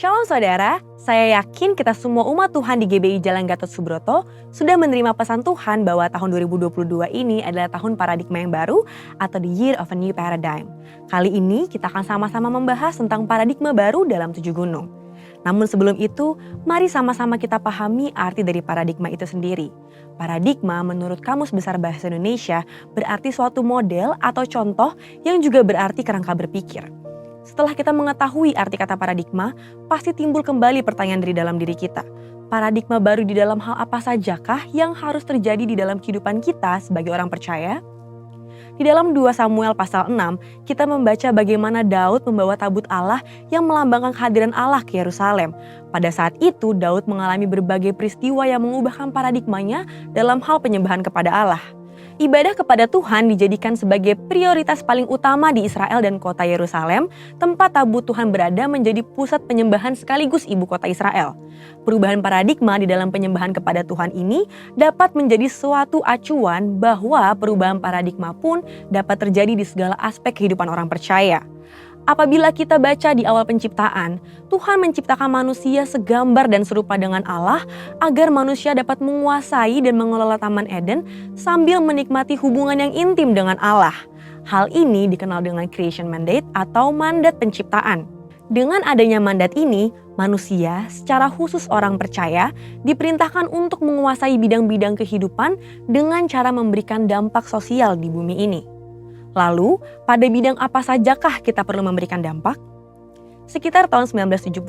Shalom saudara, saya yakin kita semua umat Tuhan di GBI Jalan Gatot Subroto sudah menerima pesan Tuhan bahwa tahun 2022 ini adalah tahun paradigma yang baru atau the year of a new paradigm. Kali ini kita akan sama-sama membahas tentang paradigma baru dalam 7 gunung. Namun sebelum itu, mari sama-sama kita pahami arti dari paradigma itu sendiri. Paradigma menurut Kamus Besar Bahasa Indonesia berarti suatu model atau contoh yang juga berarti kerangka berpikir. Setelah kita mengetahui arti kata paradigma, pasti timbul kembali pertanyaan dari dalam diri kita. Paradigma baru di dalam hal apa sajakah yang harus terjadi di dalam kehidupan kita sebagai orang percaya? Di dalam 2 Samuel pasal 6, kita membaca bagaimana Daud membawa tabut Allah yang melambangkan kehadiran Allah ke Yerusalem. Pada saat itu, Daud mengalami berbagai peristiwa yang mengubahkan paradigmanya dalam hal penyembahan kepada Allah. Ibadah kepada Tuhan dijadikan sebagai prioritas paling utama di Israel dan kota Yerusalem, tempat tabut Tuhan berada menjadi pusat penyembahan sekaligus ibu kota Israel. Perubahan paradigma di dalam penyembahan kepada Tuhan ini dapat menjadi suatu acuan bahwa perubahan paradigma pun dapat terjadi di segala aspek kehidupan orang percaya. Apabila kita baca di awal penciptaan, Tuhan menciptakan manusia segambar dan serupa dengan Allah agar manusia dapat menguasai dan mengelola Taman Eden sambil menikmati hubungan yang intim dengan Allah. Hal ini dikenal dengan creation mandate atau mandat penciptaan. Dengan adanya mandat ini, manusia secara khusus orang percaya diperintahkan untuk menguasai bidang-bidang kehidupan dengan cara memberikan dampak sosial di bumi ini. Lalu, pada bidang apa sajakah kita perlu memberikan dampak? Sekitar tahun 1975,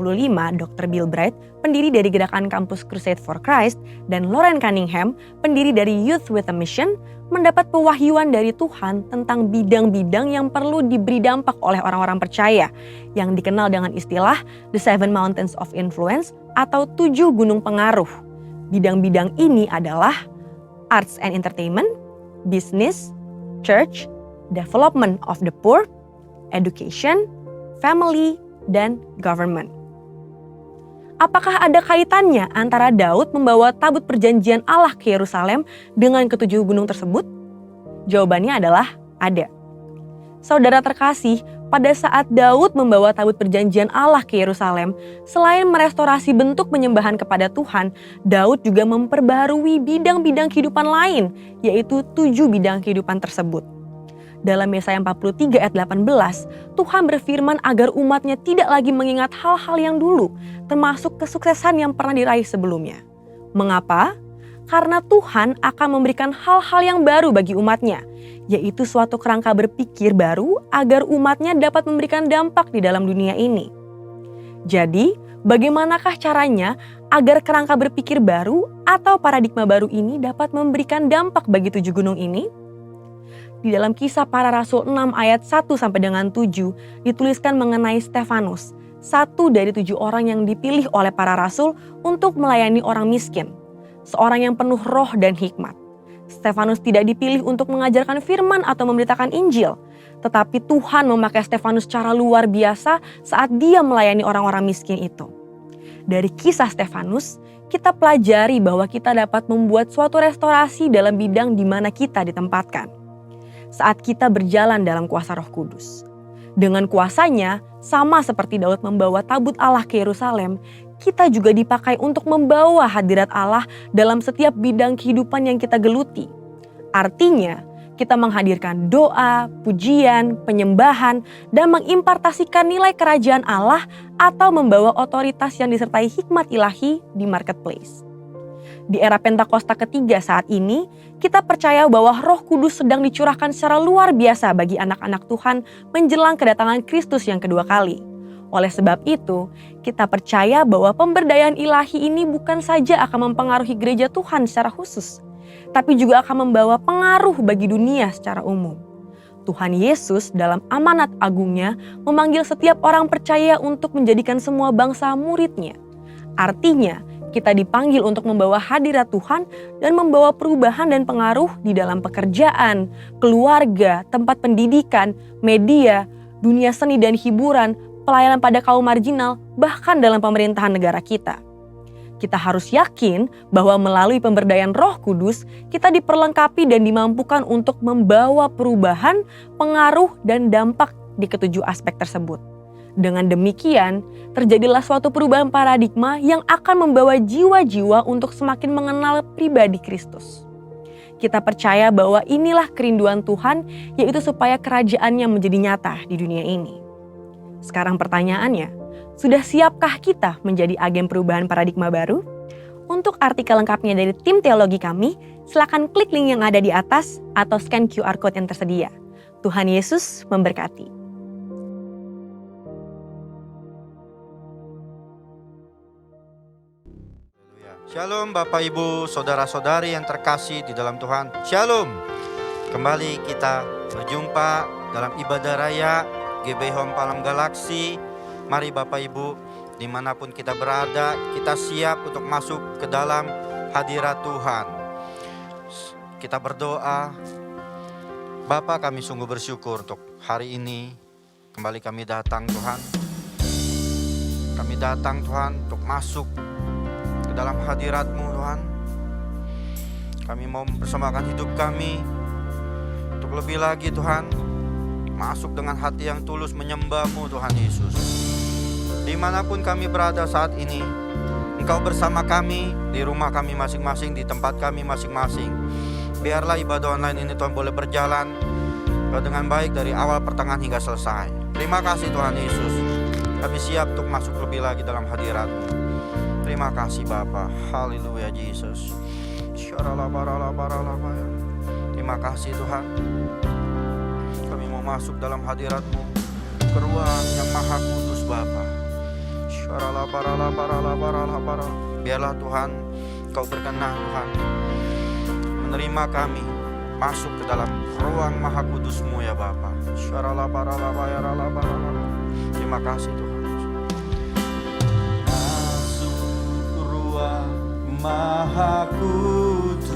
Dr. Bill Bright, pendiri dari gerakan kampus Crusade for Christ, dan Loren Cunningham, pendiri dari Youth with a Mission, mendapat pewahyuan dari Tuhan tentang bidang-bidang yang perlu diberi dampak oleh orang-orang percaya, yang dikenal dengan istilah The 7 Mountains of Influence atau 7 gunung pengaruh. Bidang-bidang ini adalah arts and entertainment, business, church, development of the poor, education, family, dan government. Apakah ada kaitannya antara Daud membawa tabut perjanjian Allah ke Yerusalem dengan ke-7 gunung tersebut? Jawabannya adalah ada. Saudara terkasih, pada saat Daud membawa tabut perjanjian Allah ke Yerusalem, selain merestorasi bentuk penyembahan kepada Tuhan, Daud juga memperbaharui bidang-bidang kehidupan lain, yaitu 7 bidang kehidupan tersebut. Dalam Yesaya 43 ayat 18, Tuhan berfirman agar umatnya tidak lagi mengingat hal-hal yang dulu, termasuk kesuksesan yang pernah diraih sebelumnya. Mengapa? Karena Tuhan akan memberikan hal-hal yang baru bagi umatnya, yaitu suatu kerangka berpikir baru agar umatnya dapat memberikan dampak di dalam dunia ini. Jadi, bagaimanakah caranya agar kerangka berpikir baru atau paradigma baru ini dapat memberikan dampak bagi 7 gunung ini? Di dalam Kisah Para Rasul 6 ayat 1 sampai dengan 7 dituliskan mengenai Stefanus, satu dari 7 orang yang dipilih oleh para rasul untuk melayani orang miskin, seorang yang penuh roh dan hikmat. Stefanus tidak dipilih untuk mengajarkan firman atau memberitakan Injil, tetapi Tuhan memakai Stefanus secara luar biasa saat dia melayani orang-orang miskin itu. Dari kisah Stefanus, kita pelajari bahwa kita dapat membuat suatu restorasi dalam bidang di mana kita ditempatkan. Saat kita berjalan dalam kuasa Roh Kudus. Dengan kuasanya, sama seperti Daud membawa tabut Allah ke Yerusalem, kita juga dipakai untuk membawa hadirat Allah dalam setiap bidang kehidupan yang kita geluti. Artinya, kita menghadirkan doa, pujian, penyembahan, dan mengimpartasikan nilai kerajaan Allah atau membawa otoritas yang disertai hikmat ilahi di marketplace. Di era Pentakosta ketiga saat ini, kita percaya bahwa Roh Kudus sedang dicurahkan secara luar biasa bagi anak-anak Tuhan menjelang kedatangan Kristus yang kedua kali. Oleh sebab itu, kita percaya bahwa pemberdayaan ilahi ini bukan saja akan mempengaruhi gereja Tuhan secara khusus, tapi juga akan membawa pengaruh bagi dunia secara umum. Tuhan Yesus dalam amanat agungnya memanggil setiap orang percaya untuk menjadikan semua bangsa murid-Nya. Artinya, kita dipanggil untuk membawa hadirat Tuhan dan membawa perubahan dan pengaruh di dalam pekerjaan, keluarga, tempat pendidikan, media, dunia seni dan hiburan, pelayanan pada kaum marginal, bahkan dalam pemerintahan negara kita. Kita harus yakin bahwa melalui pemberdayaan Roh Kudus, kita diperlengkapi dan dimampukan untuk membawa perubahan, pengaruh, dan dampak di ke-7 aspek tersebut. Dengan demikian, terjadilah suatu perubahan paradigma yang akan membawa jiwa-jiwa untuk semakin mengenal pribadi Kristus. Kita percaya bahwa inilah kerinduan Tuhan, yaitu supaya kerajaannya menjadi nyata di dunia ini. Sekarang pertanyaannya, sudah siapkah kita menjadi agen perubahan paradigma baru? Untuk artikel lengkapnya dari tim teologi kami, silakan klik link yang ada di atas atau scan QR Code yang tersedia. Tuhan Yesus memberkati. Shalom Bapak Ibu, Saudara-saudari yang terkasih di dalam Tuhan. Shalom. Kembali kita berjumpa dalam ibadah raya GBI Home Palem Galaksi. Mari Bapak Ibu, dimanapun kita berada, kita siap untuk masuk ke dalam hadirat Tuhan. Kita berdoa. Bapa, kami sungguh bersyukur untuk hari ini. Kembali kami datang Tuhan. Kami datang Tuhan untuk masuk dalam hadirat-Mu Tuhan. Kami mau mempersembahkan hidup kami untuk lebih lagi Tuhan masuk dengan hati yang tulus menyembah-Mu Tuhan Yesus. Dimanapun kami berada saat ini, Engkau bersama kami di rumah kami masing-masing, di tempat kami masing-masing. Biarlah ibadah online ini Tuhan boleh berjalan dengan baik dari awal pertengahan hingga selesai. Terima kasih Tuhan Yesus. Kami siap untuk masuk lebih lagi dalam hadirat-Mu. Terima kasih Bapa. Haleluya Yesus. Terima kasih Tuhan. Kami mau masuk dalam hadirat-Mu, ke ruang yang maha kudus Bapa. Biarlah Tuhan Kau berkenan Tuhan menerima kami masuk ke dalam ruang maha kudus-Mu ya Bapa. Terima kasih Tuhan. Maha kudus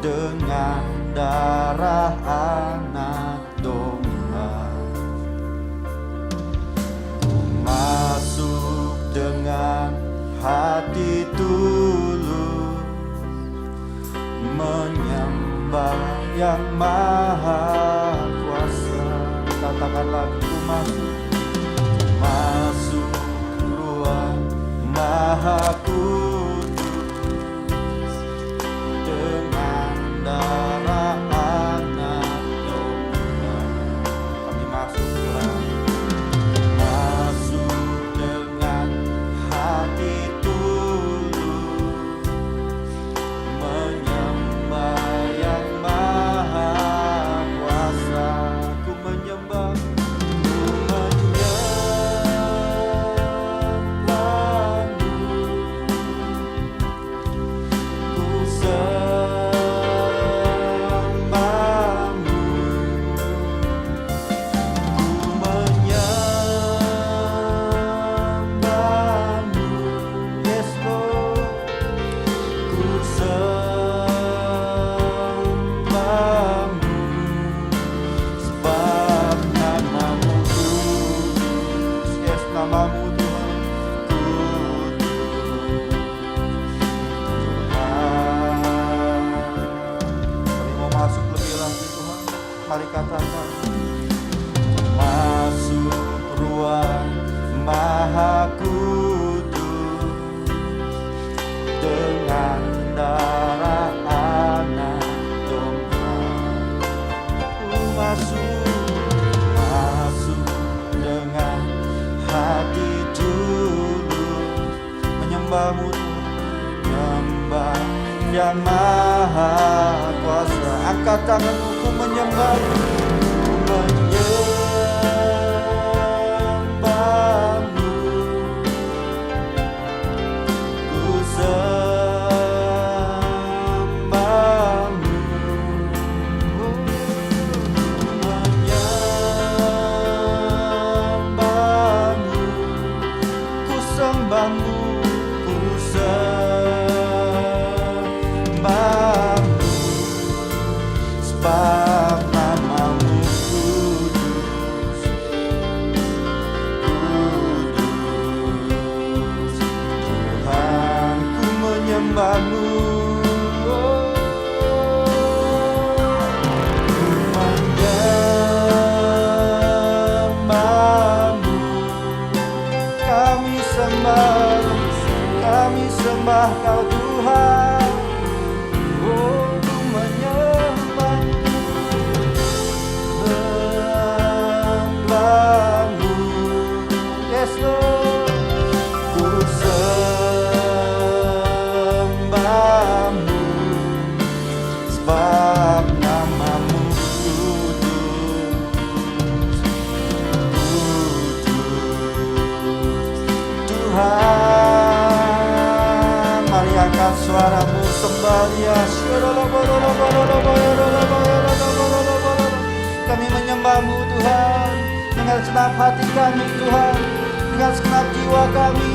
dengan darah anak domba, ku masuk dengan hati tulus menyembah yang maha kuasa. Katakan lagi, ku masuk ruang Maha kudus dengan darah anak domba. Kami masuk dengan hati tulus menyembah yang maha kuasa. Ku menyembah. Mari katakan, masuk ruang maha kudus dengan darah anak domba. Masuk dengan hati tulus menyembah-Mu, menyembah yang maha kuasa. Angkat tanganmu, ku menyembah-Mu, ku menyembah-Mu, ku sembah-Mu, ku menyembah-Mu, ku sembah-Mu, ku sembah-Mu, sebab nama-Mu menyembah Kau Tuhan. Oh, ku menyembah, sembahmu. Yes Lord, ku sembahmu, sebab namamu kudus, Tuhan. Mari angkat suaramu, sembah Dia. Kami menyembahmu Tuhan, dengan segenap hati kami Tuhan, dengan segenap jiwa kami.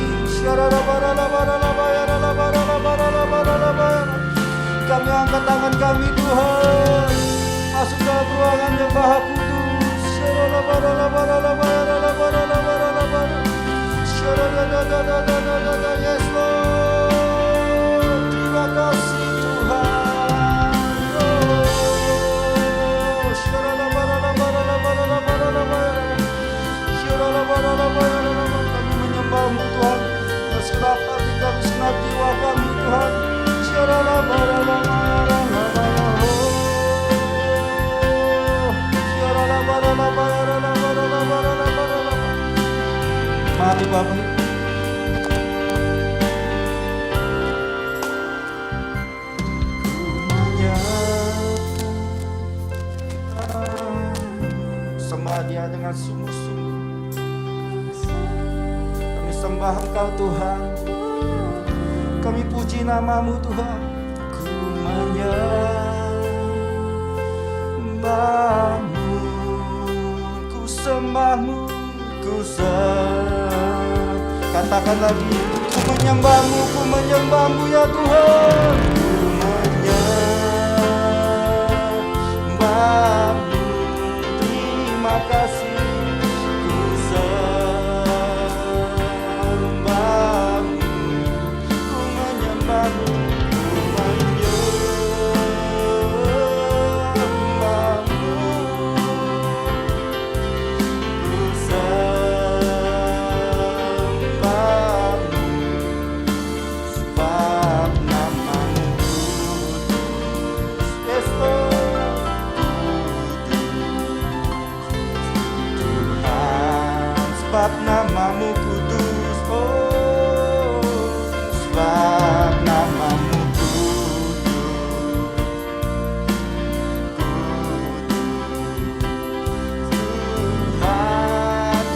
Kami angkat tangan kami Tuhan, masuk ke ruangan yang maha kudus. Yes Lord, terima kasih Tuhan. Kami menyembahmu Tuhan, dengan segenap hati kami, segenap jiwa kami Tuhan. Mari Bapak. Sembah Dia dengan sungguh-sungguh. Kami sembah Engkau Tuhan, kami puji namamu Tuhan. Ku menyembahmu, ku sembahmu, ku katakan lagi, ku menyembahmu ya Tuhan. Ku menyembahmu, terima kasih. Ku sembahmu, ku menyembahmu, ku menyembahmu, ku sembahmu, sebab namamu kudus. Yes Lord, Tuhan, sebab namamu kudus. Oh, sebab namamu Tuhan.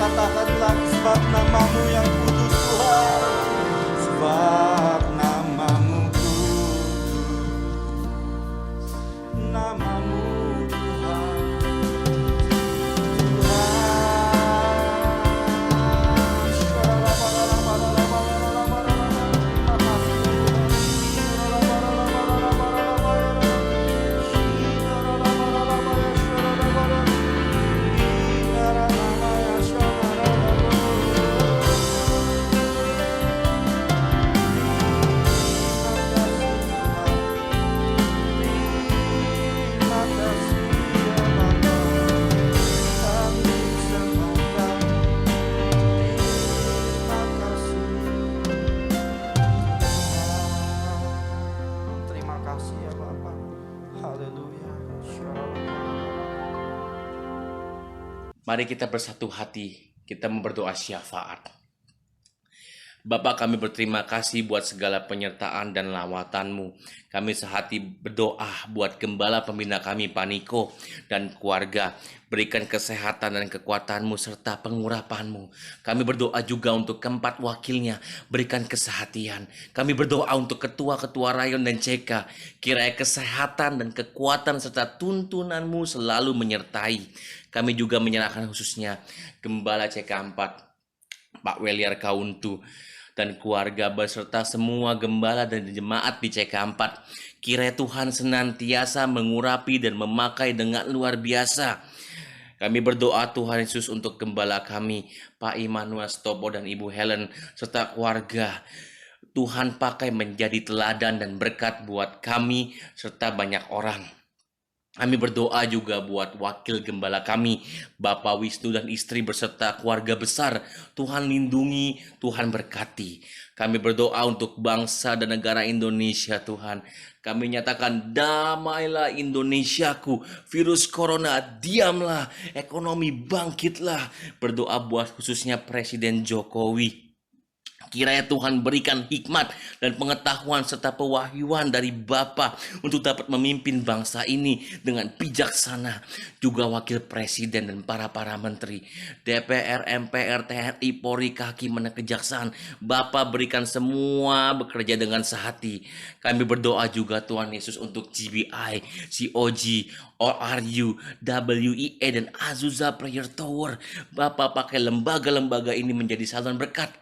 Katakan lagi, sebab namamu yang kudus Tuhan. Sebab namamu kudus, namamu Tuhan. Terima kasih ya Bapak. Haleluya. Mari kita bersatu hati, kita berdoa syafaat. Bapak, kami berterima kasih buat segala penyertaan dan lawatan-Mu. Kami sehati berdoa buat gembala pembina kami, Pak Niko dan keluarga. Berikan kesehatan dan kekuatan-Mu serta pengurapan-Mu. Kami berdoa juga untuk keempat wakilnya, berikan kesehatan. Kami berdoa untuk ketua-ketua rayon dan CK. Kiranya kesehatan dan kekuatan serta tuntunan-Mu selalu menyertai. Kami juga menyerahkan khususnya Gembala CK4, Pak Weliar Kauntu, dan keluarga beserta semua gembala dan jemaat di CK4. Kiranya Tuhan senantiasa mengurapi dan memakai dengan luar biasa. Kami berdoa Tuhan Yesus untuk gembala kami, Pak Immanuel Stopo dan Ibu Helen, serta keluarga. Tuhan pakai menjadi teladan dan berkat buat kami serta banyak orang. Kami berdoa juga buat wakil gembala kami, Bapak Wisnu dan istri beserta keluarga besar. Tuhan lindungi, Tuhan berkati. Kami berdoa untuk bangsa dan negara Indonesia, Tuhan. Kami nyatakan, damailah Indonesiaku, virus corona diamlah, ekonomi bangkitlah. Berdoa buat khususnya Presiden Jokowi. Kiranya Tuhan berikan hikmat dan pengetahuan serta pewahyuan dari Bapa untuk dapat memimpin bangsa ini dengan bijaksana. Juga wakil presiden dan para menteri, DPR, MPR, TNI, Polri, Hakim, dan Kejaksaan. Bapa berikan semua bekerja dengan sehati. Kami berdoa juga Tuhan Yesus untuk GBI, COG, ORU, WEA, dan Azusa Prayer Tower. Bapa pakai lembaga-lembaga ini menjadi saluran berkat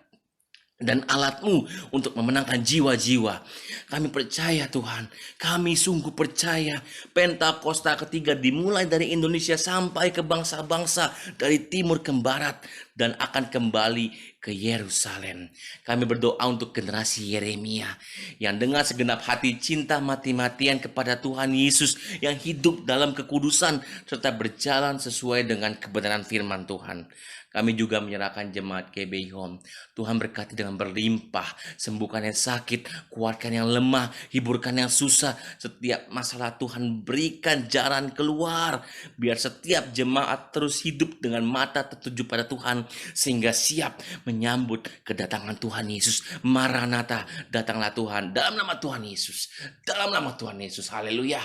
dan alat-Mu untuk memenangkan jiwa-jiwa. Kami percaya Tuhan, kami sungguh percaya Pentakosta ketiga dimulai dari Indonesia sampai ke bangsa-bangsa dari timur ke barat dan akan kembali ke Yerusalem. Kami berdoa untuk generasi Yeremia yang dengan segenap hati cinta mati-matian kepada Tuhan Yesus yang hidup dalam kekudusan serta berjalan sesuai dengan kebenaran firman Tuhan. Kami juga menyerahkan jemaat GBI Home. Tuhan berkati dengan berlimpah, sembuhkan yang sakit, kuatkan yang lemah, hiburkan yang susah. Setiap masalah Tuhan berikan jalan keluar. Biar setiap jemaat terus hidup dengan mata tertuju pada Tuhan, sehingga siap menyambut kedatangan Tuhan Yesus. Maranatha, datanglah Tuhan. Dalam nama Tuhan Yesus. Dalam nama Tuhan Yesus. Haleluya.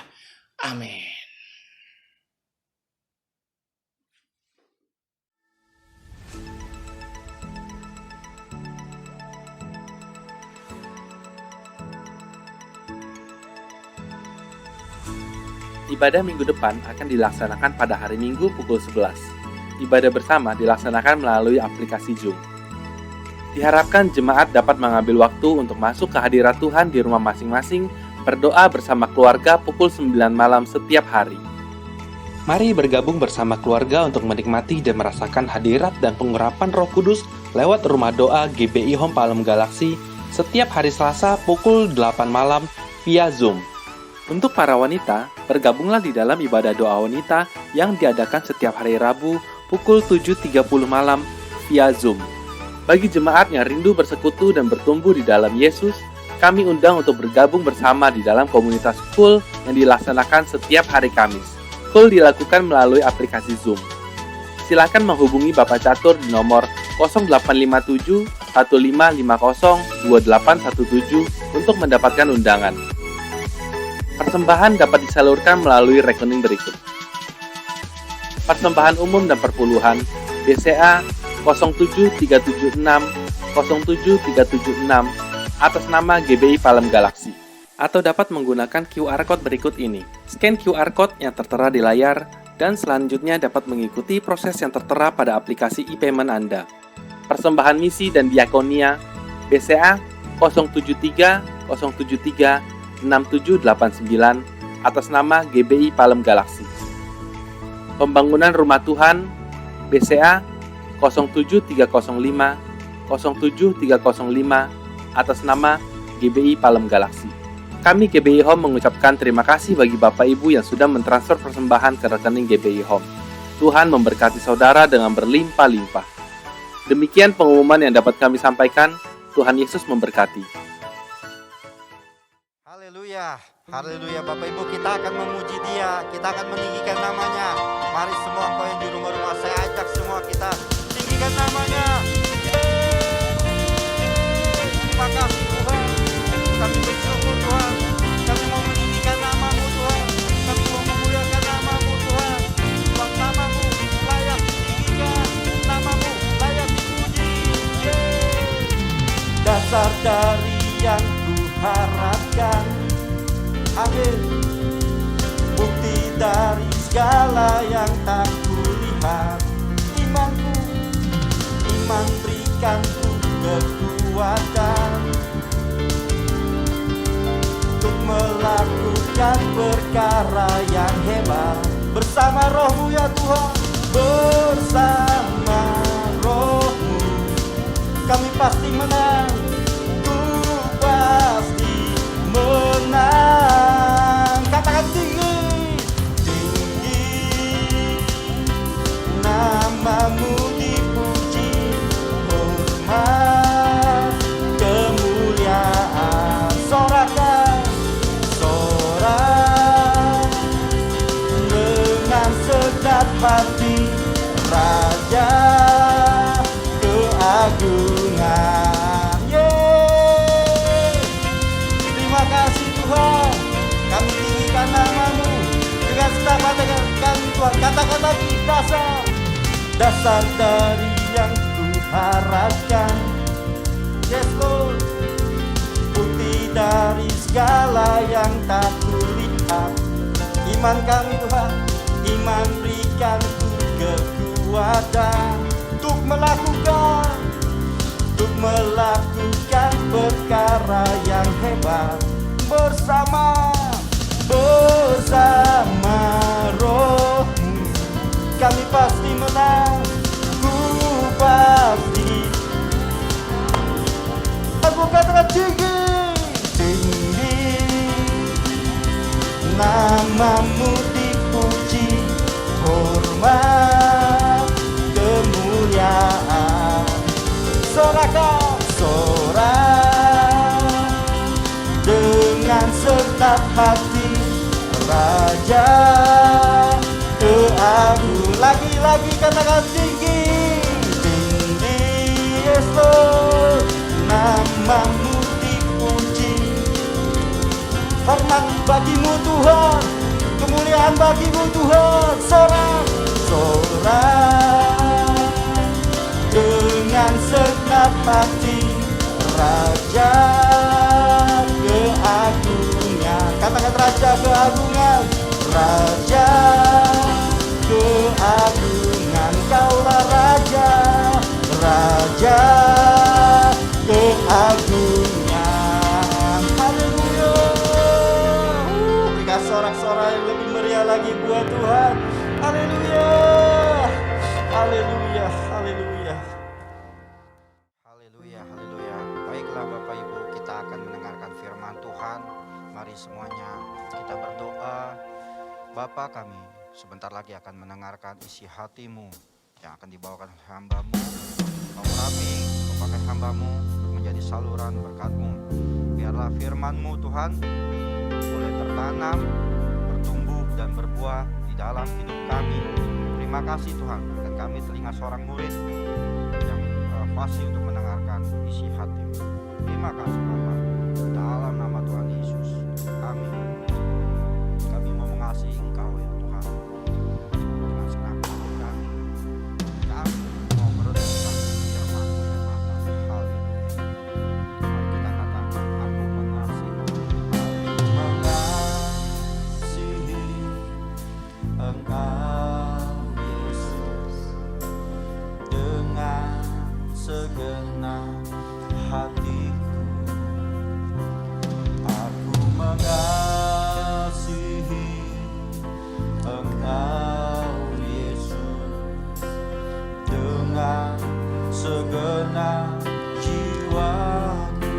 Amin. Ibadah minggu depan akan dilaksanakan pada hari Minggu pukul 11. Ibadah bersama dilaksanakan melalui aplikasi Zoom. Diharapkan jemaat dapat mengambil waktu untuk masuk ke hadirat Tuhan di rumah masing-masing, berdoa bersama keluarga pukul 9 malam setiap hari. Mari bergabung bersama keluarga untuk menikmati dan merasakan hadirat dan pengurapan Roh Kudus lewat rumah doa GBI Home Palem Galaksi setiap hari Selasa pukul 8 malam via Zoom. Untuk para wanita, bergabunglah di dalam ibadah doa wanita yang diadakan setiap hari Rabu pukul 7.30 malam via Zoom. Bagi jemaat yang rindu bersekutu dan bertumbuh di dalam Yesus, kami undang untuk bergabung bersama di dalam komunitas Kul yang dilaksanakan setiap hari Kamis. Kul dilakukan melalui aplikasi Zoom. Silakan menghubungi Bapak Catur di nomor 0857 1550 2817 untuk mendapatkan undangan. Persembahan dapat disalurkan melalui rekening berikut. Persembahan umum dan perpuluhan BCA 07376 07376 atas nama GBI Palem Galaksi. Atau dapat menggunakan QR Code berikut ini. Scan QR Code yang tertera di layar dan selanjutnya dapat mengikuti proses yang tertera pada aplikasi e-payment Anda. Persembahan misi dan diakonia BCA 073 073 6789 atas nama GBI Palem Galaksi. Pembangunan Rumah Tuhan BCA 07305 07305 atas nama GBI Palem Galaksi. Kami GBI Home mengucapkan terima kasih bagi Bapak Ibu yang sudah mentransfer persembahan ke rekening GBI Home. Tuhan memberkati saudara dengan berlimpah-limpah. Demikian pengumuman yang dapat kami sampaikan. Tuhan Yesus memberkati. Haleluya, haleluya. Bapak Ibu, kita akan memuji Dia, kita akan meninggikan namanya. Mari semua kau yang di rumah-rumah, saya ajak semua kita tinggikan namanya. Terima kasih Tuhan, kami bersyukur Tuhan, kami mau meninggikan nama-Mu Tuhan, kami mau memuliakan nama-Mu Tuhan. Sebab nama-Mu layak ditinggikan, nama-Mu layak dipuji. Dasar dari yang kuharapkan, amin. Bukti dari segala yang tak kulihat, imanku, iman berikanku kekuatan untuk melakukan perkara yang hebat. Bersama Roh-Mu ya Tuhan, bersama Roh-Mu kami pasti menang, ku pasti menang. Katakan tinggi, dasar, dasar dari yang ku harapkan. Yes Lord, bukti dari segala yang tak kulihat. Iman kami Tuhan, iman berikan ku kekuatan untuk melakukan perkara yang hebat bersama Roh-Mu. Kami pasti menang, ku pasti. Aku katakan tinggi, tinggi, namamu dipuji, hormat, kemuliaan. Sorakah, sorak dengan segenap hati, Raja keagung. Lagi-lagi katakan tinggi, tinggi, yes Lord, namamu dipuji. Hormat bagimu Tuhan, kemuliaan bagimu Tuhan. Sorak, sorak dengan segenap hati, Raja keagungan. Katakan Raja keagungan, Raja keagungan. Kaulah Raja, Raja keagungan. Haleluya. Berikan sorak-sorai yang lebih meriah lagi buat Tuhan. Haleluya, haleluya, haleluya. Haleluya, haleluya. Baiklah Bapak Ibu, kita akan mendengarkan firman Tuhan. Mari semuanya kita berdoa. Bapa kami, sebentar lagi akan mendengarkan isi hatimu yang akan dibawakan oleh hamba-Mu. Kau rapi, kau pakai hamba-Mu menjadi saluran berkat-Mu. Biarlah firman-Mu Tuhan boleh tertanam, bertumbuh dan berbuah di dalam hidup kami. Terima kasih Tuhan, dan kami telinga seorang murid yang fasih untuk mendengarkan isi hati-Mu. Terima kasih Bapa, dalam nama Tuhan Yesus, amin. Kami mau mengasihi Engkau ya Tuhan, dengan senang hati kami mau merenungkan firman-Mu ya Bapa. Haleluya. Mari kita katakan, aku mengasihi, aku mengasihi Engkau Yesus dengan segenap hatiku. Aku mengasihi Engkau Yesus dengan segenap jiwaku.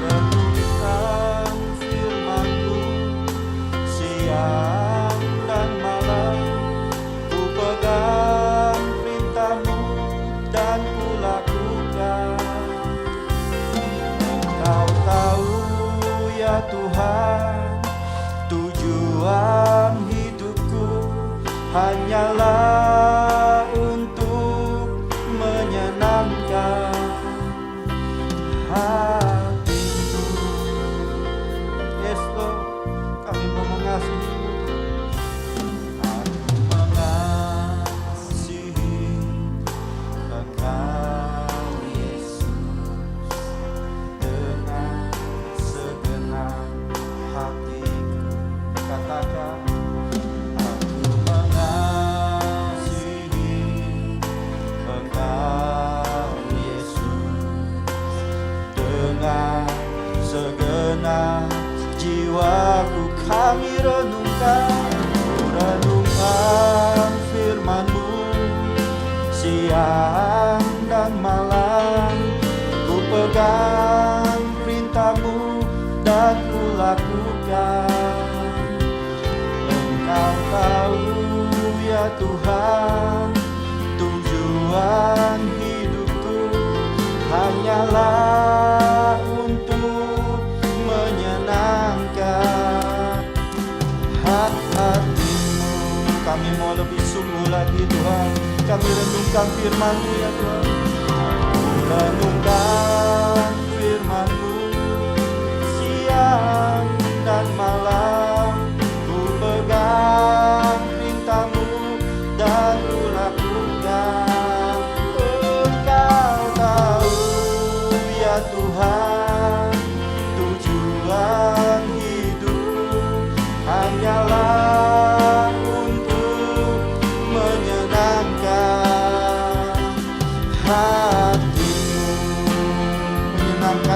Renungkan firman-Mu siang dan malam, ku pegang perintah-Mu dan ku lakukan. Engkau tahu ya Tuhan, tujuan hidupku hanyalah untuk menyenangkan hatimu. Yes Lord, kami mau mengasihi-Mu. Aku mengasihi Engkau Yesus dengan segenap hatiku. Katakan, aku mengasihi Engkau Yesus dengan segenap jiwaku. Kami renungkan firman-Mu siang dan malam, ku pegang perintah-Mu dan ku lakukan. Engkau tahu ya Tuhan, tujuan hidupku hanyalah untuk menyenangkan hati-Mu. Kami mau lebih sungguh lagi Tuhan, kami renungkan firman-Mu ya Tuhan. Renungkan firman-Mu siang dan malam, ku pegang perintah-Mu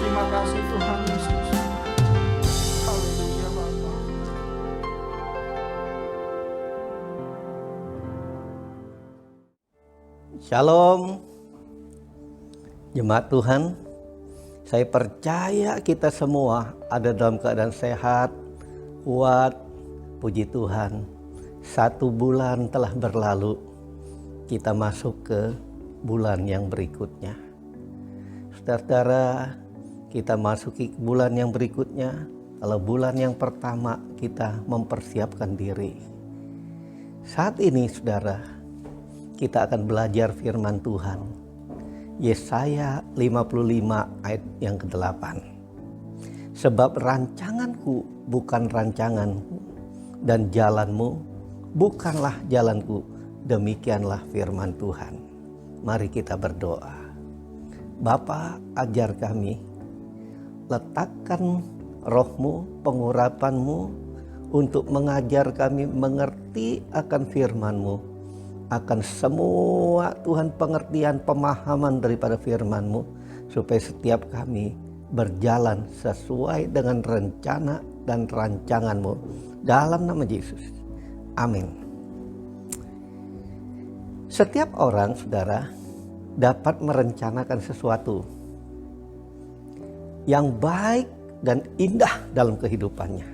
Terima kasih Tuhan Yesus. Haleluya Bapa. Shalom, jemaat Tuhan. Saya percaya kita semua ada dalam keadaan sehat, kuat, puji Tuhan. 1 bulan telah berlalu, kita masuk ke bulan yang berikutnya. Saudara-saudara, kita masuki bulan yang berikutnya. Kalau bulan yang pertama kita mempersiapkan diri. Saat ini saudara, kita akan belajar firman Tuhan. Yesaya 55 ayat yang ke-8. Sebab rancanganku bukan rancanganmu dan jalanmu bukanlah jalanku. Demikianlah firman Tuhan. Mari kita berdoa. Bapa, ajar kami. Letakkan roh-Mu, pengurapan-Mu untuk mengajar kami mengerti akan firman-Mu. Akan semua Tuhan pengertian, pemahaman daripada firman-Mu. Supaya setiap kami berjalan sesuai dengan rencana dan rancangan-Mu. Dalam nama Yesus. Amin. Setiap orang, saudara, dapat merencanakan sesuatu yang baik dan indah dalam kehidupannya.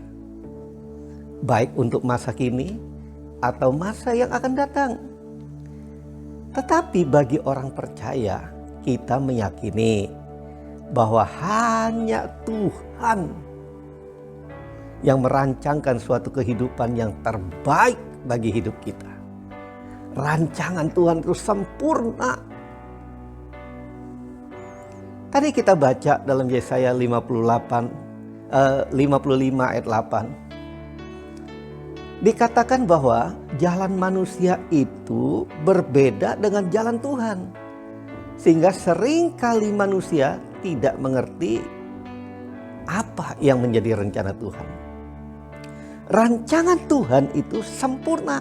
Baik untuk masa kini atau masa yang akan datang. Tetapi bagi orang percaya, kita meyakini bahwa hanya Tuhan yang merancangkan suatu kehidupan yang terbaik bagi hidup kita. Rancangan Tuhan itu sempurna. Tadi kita baca dalam Yesaya 55 ayat 8. Dikatakan bahwa jalan manusia itu berbeda dengan jalan Tuhan. Sehingga seringkali manusia tidak mengerti apa yang menjadi rencana Tuhan. Rancangan Tuhan itu sempurna.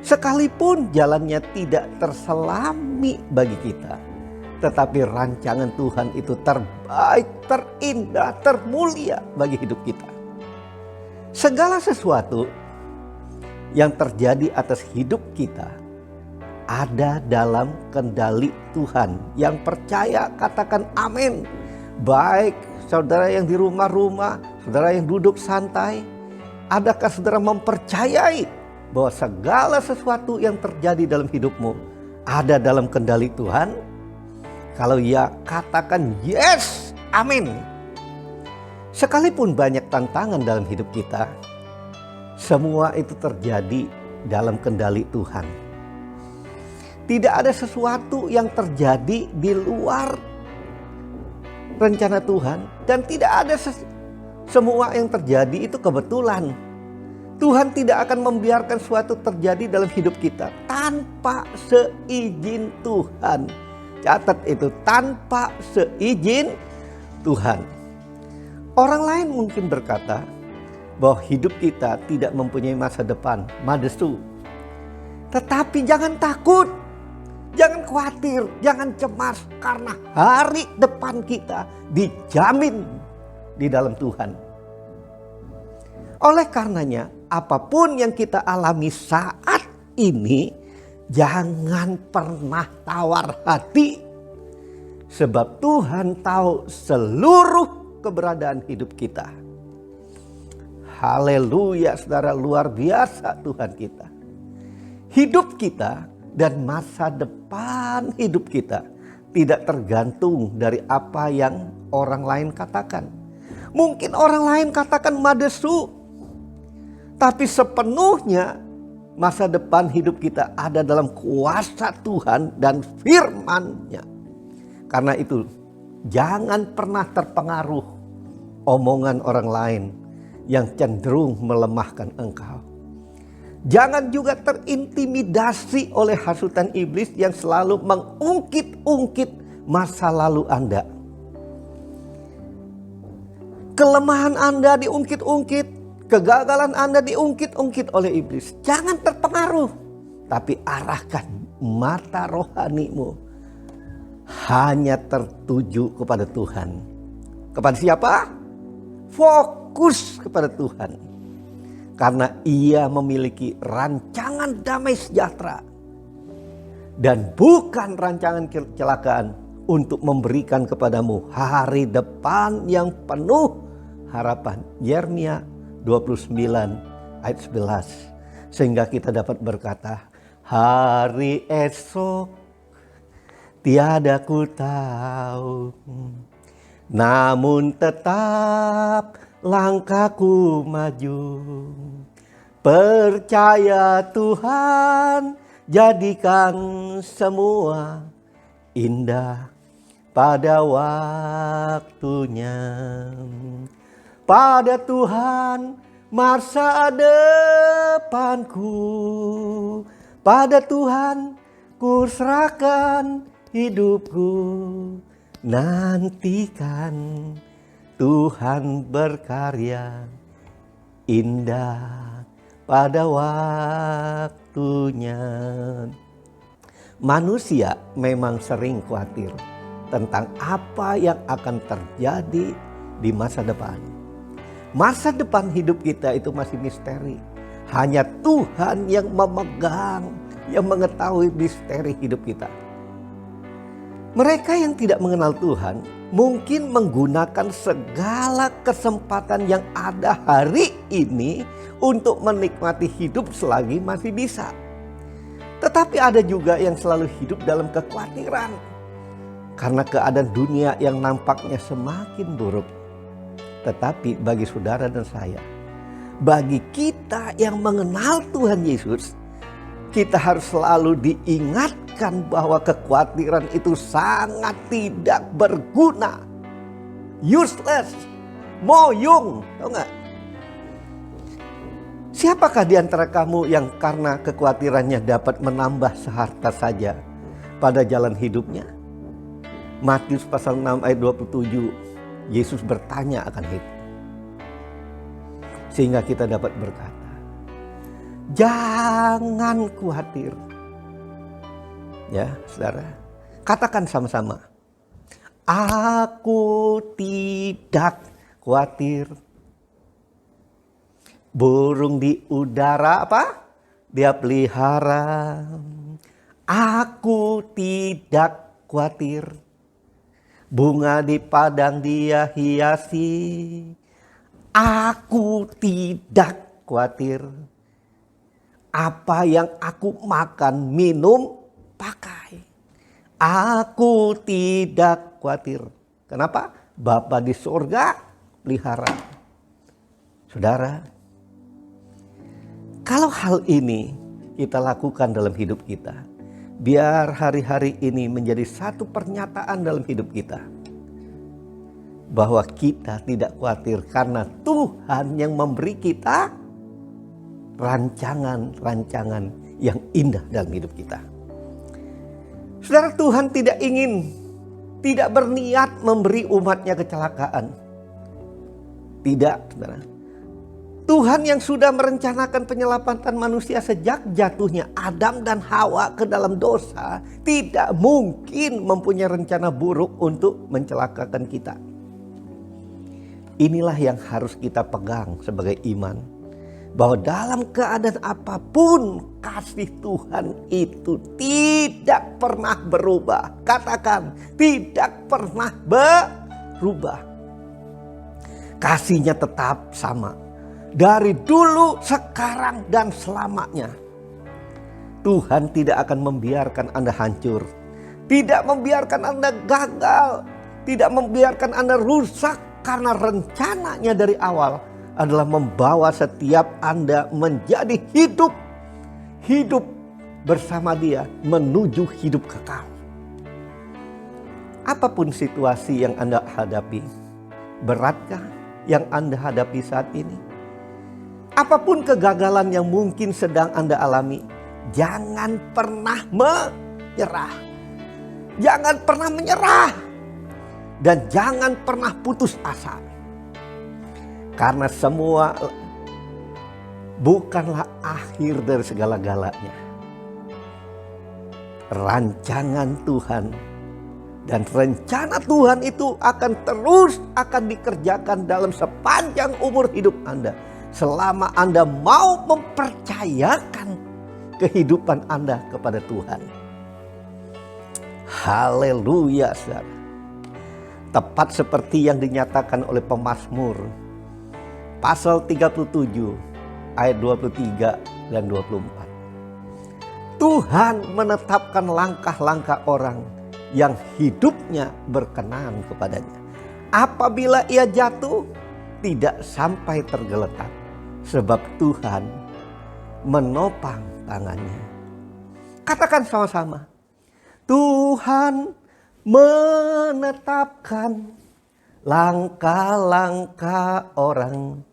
Sekalipun jalannya tidak terselami bagi kita, tetapi rancangan Tuhan itu terbaik, terindah, termulia bagi hidup kita. Segala sesuatu yang terjadi atas hidup kita ada dalam kendali Tuhan. Yang percaya katakan amin. Baik saudara yang di rumah-rumah, saudara yang duduk santai, adakah saudara mempercayai bahwa segala sesuatu yang terjadi dalam hidupmu ada dalam kendali Tuhan? Kalau ya, katakan yes, amin. Sekalipun banyak tantangan dalam hidup kita, semua itu terjadi dalam kendali Tuhan. Tidak ada sesuatu yang terjadi di luar rencana Tuhan. Dan tidak ada semua yang terjadi itu kebetulan. Tuhan tidak akan membiarkan suatu terjadi dalam hidup kita tanpa seizin Tuhan. Catat itu, tanpa seizin Tuhan. Orang lain mungkin berkata bahwa hidup kita tidak mempunyai masa depan, madesu. Tetapi jangan takut, jangan khawatir, jangan cemas, karena hari depan kita dijamin di dalam Tuhan. Oleh karenanya, apapun yang kita alami saat ini, jangan pernah tawar hati. Sebab Tuhan tahu seluruh keberadaan hidup kita. Haleluya, saudara, luar biasa Tuhan kita. Hidup kita dan masa depan hidup kita tidak tergantung dari apa yang orang lain katakan. Mungkin orang lain katakan madesu. Tapi sepenuhnya masa depan hidup kita ada dalam kuasa Tuhan dan firman-Nya. Karena itu jangan pernah terpengaruh omongan orang lain yang cenderung melemahkan engkau. Jangan juga terintimidasi oleh hasutan iblis yang selalu mengungkit-ungkit masa lalu Anda. Kelemahan Anda diungkit-ungkit, kegagalan Anda diungkit-ungkit oleh iblis. Jangan terpengaruh, tapi arahkan mata rohanimu hanya tertuju kepada Tuhan. Kepada siapa? Fokus kepada Tuhan. Karena Ia memiliki rancangan damai sejahtera. Dan bukan rancangan kecelakaan untuk memberikan kepadamu hari depan yang penuh harapan. Yeremia 29 ayat 11. Sehingga kita dapat berkata, hari esok tiada ku tahu, namun tetap langkahku maju. Percaya Tuhan, jadikan semua indah pada waktunya. Pada Tuhan masa depanku, pada Tuhan ku serahkan hidupku. Nantikan Tuhan berkarya indah pada waktunya. Manusia memang sering khawatir tentang apa yang akan terjadi di masa depan. Masa depan hidup kita itu masih misteri. Hanya Tuhan yang memegang, yang mengetahui misteri hidup kita. Mereka yang tidak mengenal Tuhan mungkin menggunakan segala kesempatan yang ada hari ini untuk menikmati hidup selagi masih bisa. Tetapi ada juga yang selalu hidup dalam kekhawatiran karena keadaan dunia yang nampaknya semakin buruk. Tetapi bagi saudara dan saya, bagi kita yang mengenal Tuhan Yesus, kita harus selalu diingatkan bahwa kekhawatiran itu sangat tidak berguna. Useless. Moyong. Tahu nggak? Siapakah di antara kamu yang karena kekhawatirannya dapat menambah seharta saja pada jalan hidupnya? Matius pasal 6 ayat 27. Yesus bertanya akan itu. Sehingga kita dapat berkata, jangan khawatir. Ya, saudara. Katakan sama-sama. Aku tidak khawatir. Burung di udara apa? Dia pelihara. Aku tidak khawatir. Bunga di padang dia hiasi. Aku tidak khawatir. Apa yang aku makan, minum, pakai. Aku tidak khawatir. Kenapa? Bapa di surga pelihara. Saudara, kalau hal ini kita lakukan dalam hidup kita, biar hari-hari ini menjadi satu pernyataan dalam hidup kita. Bahwa kita tidak khawatir karena Tuhan yang memberi kita rancangan-rancangan yang indah dalam hidup kita. Saudara, Tuhan tidak berniat memberi umatnya kecelakaan. Tidak, saudara. Tuhan yang sudah merencanakan penyelamatan manusia sejak jatuhnya Adam dan Hawa ke dalam dosa, tidak mungkin mempunyai rencana buruk untuk mencelakakan kita. Inilah yang harus kita pegang sebagai iman. Bahwa dalam keadaan apapun kasih Tuhan itu tidak pernah berubah. Katakan, tidak pernah berubah. Kasihnya tetap sama. Dari dulu, sekarang, dan selamanya. Tuhan tidak akan membiarkan Anda hancur. Tidak membiarkan Anda gagal. Tidak membiarkan Anda rusak. karena rencananya dari awal adalah membawa setiap Anda menjadi hidup bersama Dia menuju hidup kekal. Apapun situasi yang Anda hadapi, beratkah yang Anda hadapi saat ini? Apapun kegagalan yang mungkin sedang Anda alami, jangan pernah menyerah. Jangan pernah menyerah. Dan jangan pernah putus asa. Karena semua bukanlah akhir dari segala-galanya. Rancangan Tuhan dan rencana Tuhan itu akan dikerjakan dalam sepanjang umur hidup Anda. Selama Anda mau mempercayakan kehidupan Anda kepada Tuhan. Haleluya, saudara. Tepat seperti yang dinyatakan oleh pemazmur. Pasal 37 ayat 23 dan 24. Tuhan menetapkan langkah-langkah orang yang hidupnya berkenan kepadanya. Apabila ia jatuh, tidak sampai tergeletak. Sebab Tuhan menopang tangannya. Katakan sama-sama. Tuhan menetapkan langkah-langkah orang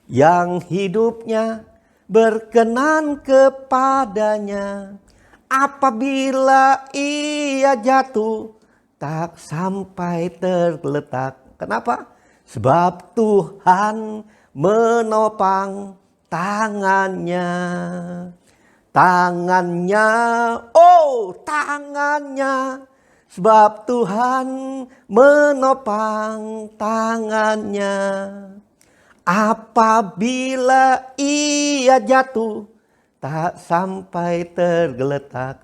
yang hidupnya berkenan kepadanya. Apabila ia jatuh, tak sampai tergeletak. Kenapa? Sebab Tuhan menopang tangannya. Tangannya, oh tangannya. Sebab Tuhan menopang tangannya. Apabila ia jatuh, tak sampai tergeletak.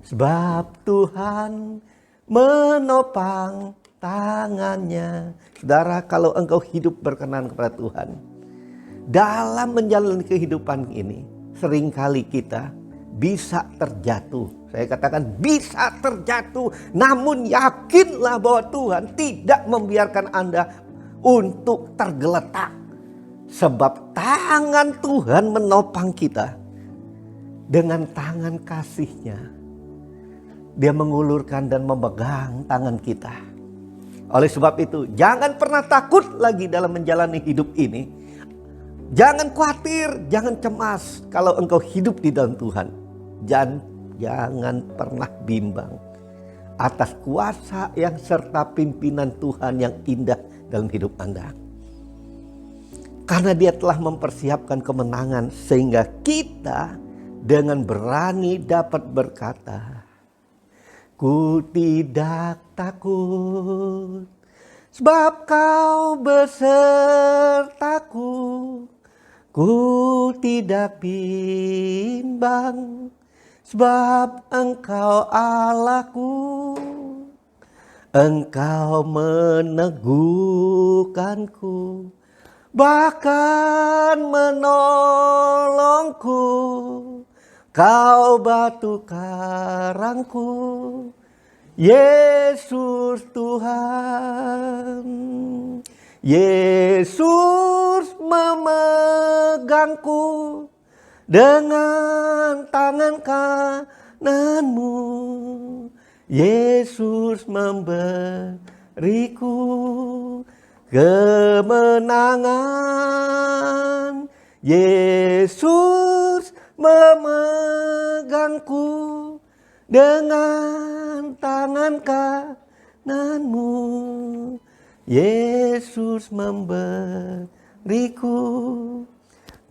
Sebab Tuhan menopang tangannya. Saudara, kalau engkau hidup berkenan kepada Tuhan, dalam menjalani kehidupan ini, seringkali kita bisa terjatuh. Saya katakan bisa terjatuh, namun yakinlah bahwa Tuhan tidak membiarkan Anda untuk tergeletak. Sebab tangan Tuhan menopang kita dengan tangan kasih-Nya. Dia mengulurkan dan memegang tangan kita. Oleh sebab itu, jangan pernah takut lagi dalam menjalani hidup ini. Jangan khawatir, jangan cemas kalau engkau hidup di dalam Tuhan. Jangan pernah bimbang atas kuasa yang serta pimpinan Tuhan yang indah dalam hidup Anda. Karena Dia telah mempersiapkan kemenangan sehingga kita dengan berani dapat berkata, ku tidak takut sebab Kau besertaku. Ku tidak bimbang sebab Engkau Allahku. Engkau meneguhkanku, bahkan menolongku. Kau batu karangku, Yesus Tuhan. Yesus memegangku dengan tangan kananmu. Yesus memberiku kemenangan. Yesus memegangku dengan tangan kananmu. Yesus memberiku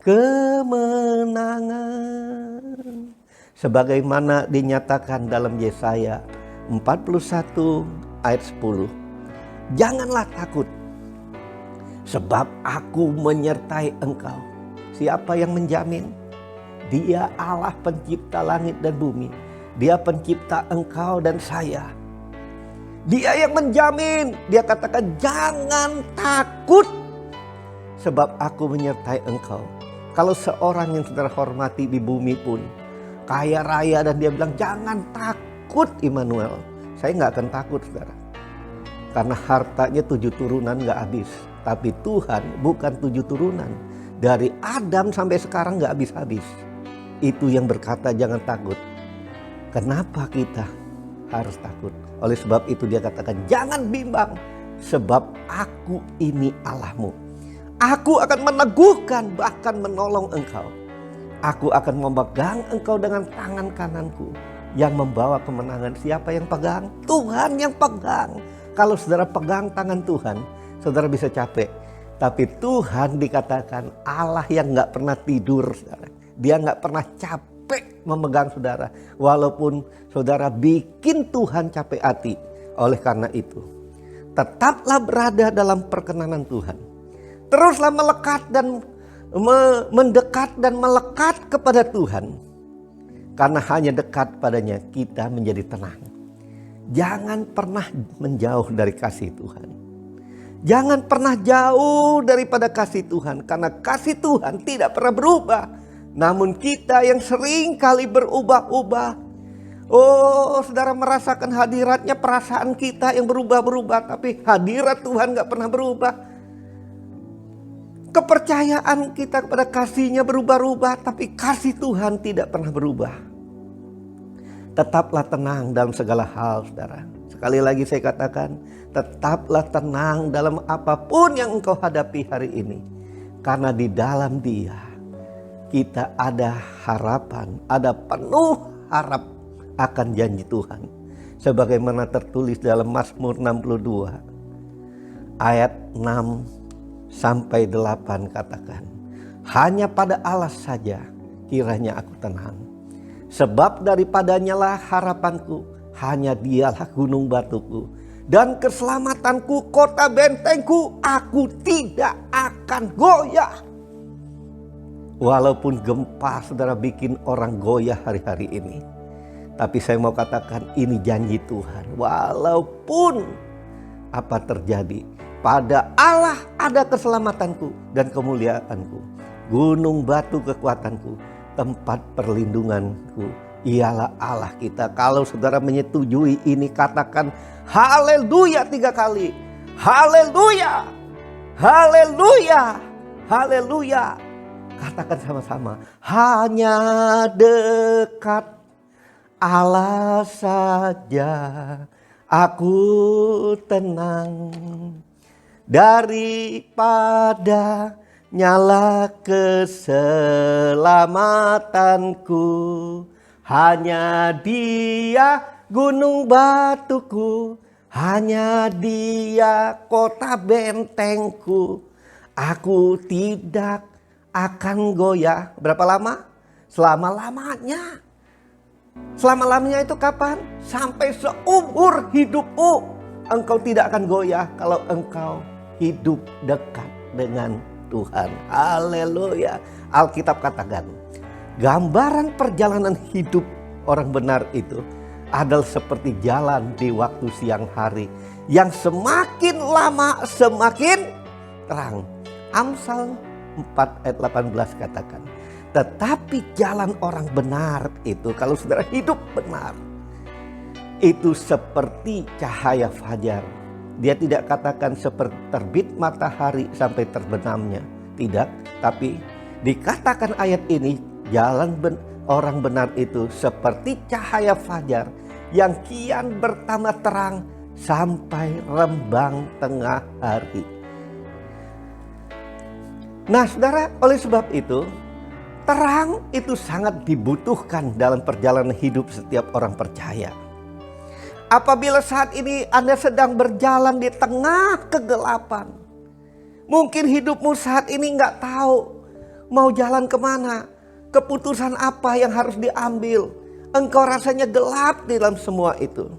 kemenangan. Sebagaimana dinyatakan dalam Yesaya 41 ayat 10. Janganlah takut, sebab aku menyertai engkau. Siapa yang menjamin? Dia Allah pencipta langit dan bumi. Dia pencipta engkau dan saya. Dia yang menjamin. Dia katakan jangan takut, sebab aku menyertai engkau. Kalau seorang yang saudara hormati di bumi pun kaya raya dan dia bilang jangan takut Immanuel, saya nggak akan takut saudara. Karena hartanya 7 turunan gak habis. Tapi Tuhan bukan 7 turunan. Dari Adam sampai sekarang gak habis-habis. Itu yang berkata jangan takut. Kenapa kita harus takut? Oleh sebab itu dia katakan jangan bimbang. Sebab aku ini Allahmu. Aku akan meneguhkan bahkan menolong engkau. Aku akan memegang engkau dengan tangan kananku. Yang membawa kemenangan. Siapa yang pegang? Tuhan yang pegang. Kalau saudara pegang tangan Tuhan, saudara bisa capek. Tapi Tuhan dikatakan Allah yang gak pernah tidur. Saudara. Dia gak pernah capek memegang saudara. Walaupun saudara bikin Tuhan capek hati. Oleh karena itu, tetaplah berada dalam perkenanan Tuhan. Teruslah melekat dan mendekat dan melekat kepada Tuhan. Karena hanya dekat padanya kita menjadi tenang. Jangan pernah menjauh dari kasih Tuhan. Jangan pernah jauh daripada kasih Tuhan. Karena kasih Tuhan tidak pernah berubah. Namun kita yang sering kali berubah-ubah. Oh, saudara merasakan hadiratnya, perasaan kita yang berubah-berubah. Tapi hadirat Tuhan gak pernah berubah. Kepercayaan kita kepada kasih-Nya berubah-ubah. Tapi kasih Tuhan tidak pernah berubah. Tetaplah tenang dalam segala hal, saudara. Sekali lagi saya katakan, tetaplah tenang dalam apapun yang engkau hadapi hari ini. Karena di dalam Dia, kita ada harapan, ada penuh harap akan janji Tuhan. Sebagaimana tertulis dalam Mazmur 62, ayat 6-8 katakan, hanya pada Allah saja kiranya aku tenang. Sebab daripadanya lah harapanku, hanya Dialah gunung batuku dan keselamatanku, kota bentengku, aku tidak akan goyah. Walaupun gempa saudara bikin orang goyah hari-hari ini, tapi saya mau katakan ini janji Tuhan. Walaupun apa terjadi, pada Allah ada keselamatanku dan kemuliaanku, gunung batu kekuatanku, tempat perlindunganku, ialah Allah kita. Kalau saudara menyetujui ini, katakan haleluya 3 kali. Haleluya, haleluya, haleluya. Katakan sama-sama, hanya dekat Allah saja aku tenang. Daripada nyala keselamatanku, hanya Dia gunung batuku, hanya Dia kota bentengku. Aku tidak akan goyah. Berapa lama? Selama-lamanya. Selama-lamanya itu kapan? Sampai seumur hidupmu. Engkau tidak akan goyah kalau engkau hidup dekat dengan Tuhan. Haleluya. Alkitab katakan, gambaran perjalanan hidup orang benar itu adalah seperti jalan di waktu siang hari yang semakin lama semakin terang. Amsal 4 ayat 18 katakan, tetapi jalan orang benar itu, kalau saudara hidup benar, itu seperti cahaya fajar. Dia tidak katakan seperti terbit matahari sampai terbenamnya. Tidak, tapi dikatakan ayat ini, jalan orang benar itu seperti cahaya fajar yang kian bertambah terang sampai rembang tengah hari. Nah saudara, oleh sebab itu, terang itu sangat dibutuhkan dalam perjalanan hidup setiap orang percaya. Apabila saat ini Anda sedang berjalan di tengah kegelapan, mungkin hidupmu saat ini nggak tahu mau jalan kemana, keputusan apa yang harus diambil. Engkau rasanya gelap di dalam semua itu.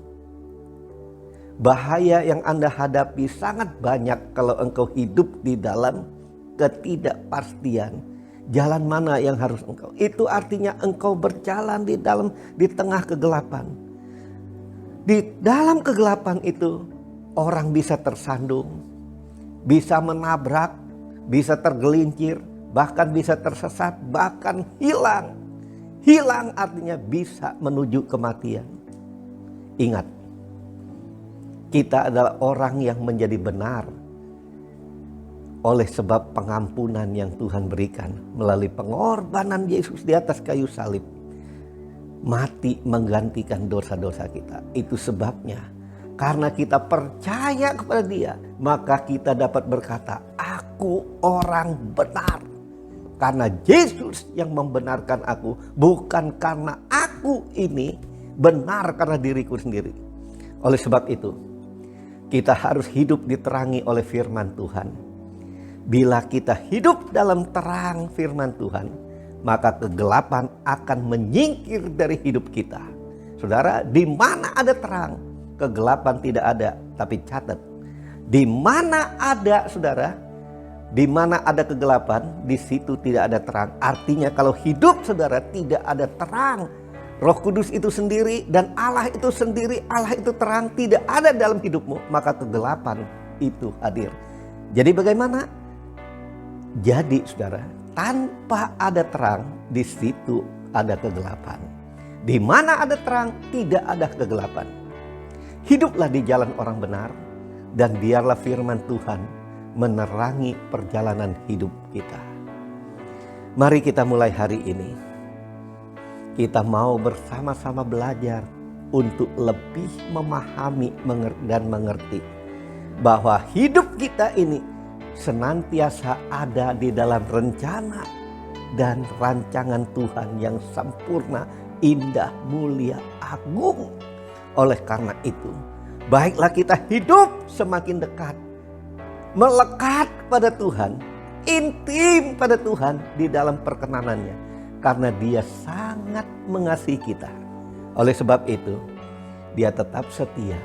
Bahaya yang Anda hadapi sangat banyak kalau engkau hidup di dalam ketidakpastian. Jalan mana yang harus engkau? Itu artinya engkau berjalan di tengah kegelapan. Di dalam kegelapan itu orang bisa tersandung, bisa menabrak, bisa tergelincir, bahkan bisa tersesat, bahkan hilang. Hilang artinya bisa menuju kematian. Ingat, Kita adalah orang yang menjadi benar oleh sebab pengampunan yang Tuhan berikan melalui pengorbanan Yesus di atas kayu salib. Mati menggantikan dosa-dosa kita. Itu sebabnya karena kita percaya kepada Dia, maka kita dapat berkata, aku orang benar. Karena Yesus yang membenarkan aku, bukan karena aku ini benar karena diriku sendiri. Oleh sebab itu, kita harus hidup diterangi oleh firman Tuhan. Bila kita hidup dalam terang firman Tuhan, maka kegelapan akan menyingkir dari hidup kita. Saudara, di mana ada terang, kegelapan tidak ada. Tapi catat, di mana ada, saudara, di mana ada kegelapan, di situ tidak ada terang. Artinya kalau hidup saudara tidak ada terang, Roh Kudus itu sendiri dan Allah itu sendiri, Allah itu terang, tidak ada dalam hidupmu, maka kegelapan itu hadir. Jadi bagaimana? Jadi saudara, tanpa ada terang, di situ ada kegelapan. Di mana ada terang, tidak ada kegelapan. Hiduplah di jalan orang benar, dan biarlah firman Tuhan menerangi perjalanan hidup kita. Mari kita mulai hari ini. Kita mau bersama-sama belajar untuk lebih memahami dan mengerti bahwa hidup kita ini senantiasa ada di dalam rencana dan rancangan Tuhan yang sempurna, indah, mulia, agung. Oleh karena itu, baiklah kita hidup semakin dekat, melekat pada Tuhan, intim pada Tuhan di dalam perkenanannya. Karena Dia sangat mengasihi kita. Oleh sebab itu, Dia tetap setia.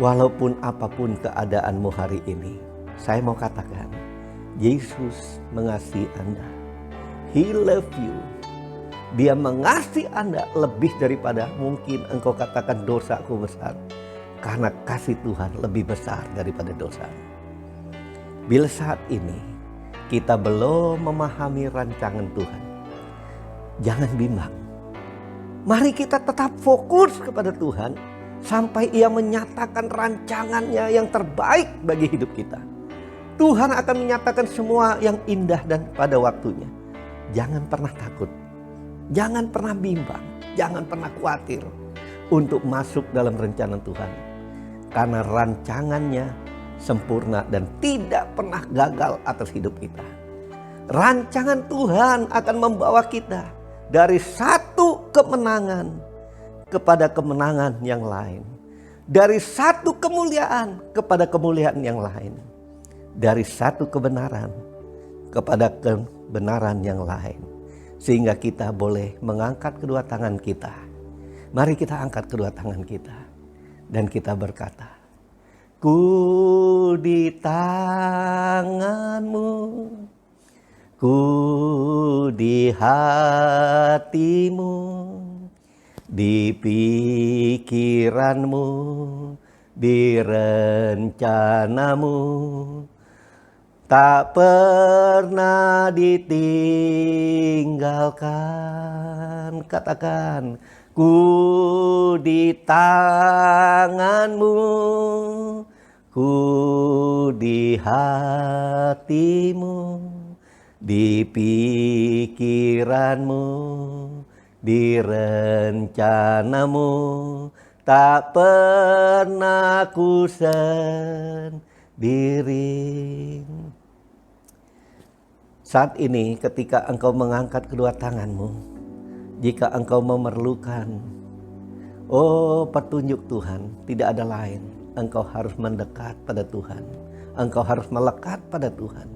Walaupun apapun keadaanmu hari ini, saya mau katakan, Yesus mengasihi Anda. He love you. Dia mengasihi Anda lebih daripada mungkin engkau katakan dosaku besar. Karena kasih Tuhan lebih besar daripada dosa. Bila saat ini kita belum memahami rancangan Tuhan, jangan bimbang. Mari kita tetap fokus kepada Tuhan sampai Ia menyatakan rancangannya yang terbaik bagi hidup kita. Tuhan akan menyatakan semua yang indah dan pada waktunya. Jangan pernah takut, jangan pernah bimbang, jangan pernah khawatir untuk masuk dalam rencana Tuhan. Karena rancangannya sempurna dan tidak pernah gagal atas hidup kita. Rancangan Tuhan akan membawa kita dari satu kemenangan kepada kemenangan yang lain. Dari satu kemuliaan kepada kemuliaan yang lain. Dari satu kebenaran kepada kebenaran yang lain. Sehingga kita boleh mengangkat kedua tangan kita. Mari kita angkat kedua tangan kita. Dan kita berkata, ku di tanganmu, ku di hatimu, di pikiranmu, di rencanamu, tak pernah ditinggalkan. Katakan, ku di tanganmu, ku di hatimu, di pikiranmu, di rencanamu, tak pernah ku sendiri. Saat ini ketika engkau mengangkat kedua tanganmu, jika engkau memerlukan petunjuk Tuhan, tidak ada lain. Engkau harus mendekat pada Tuhan. Engkau harus melekat pada Tuhan.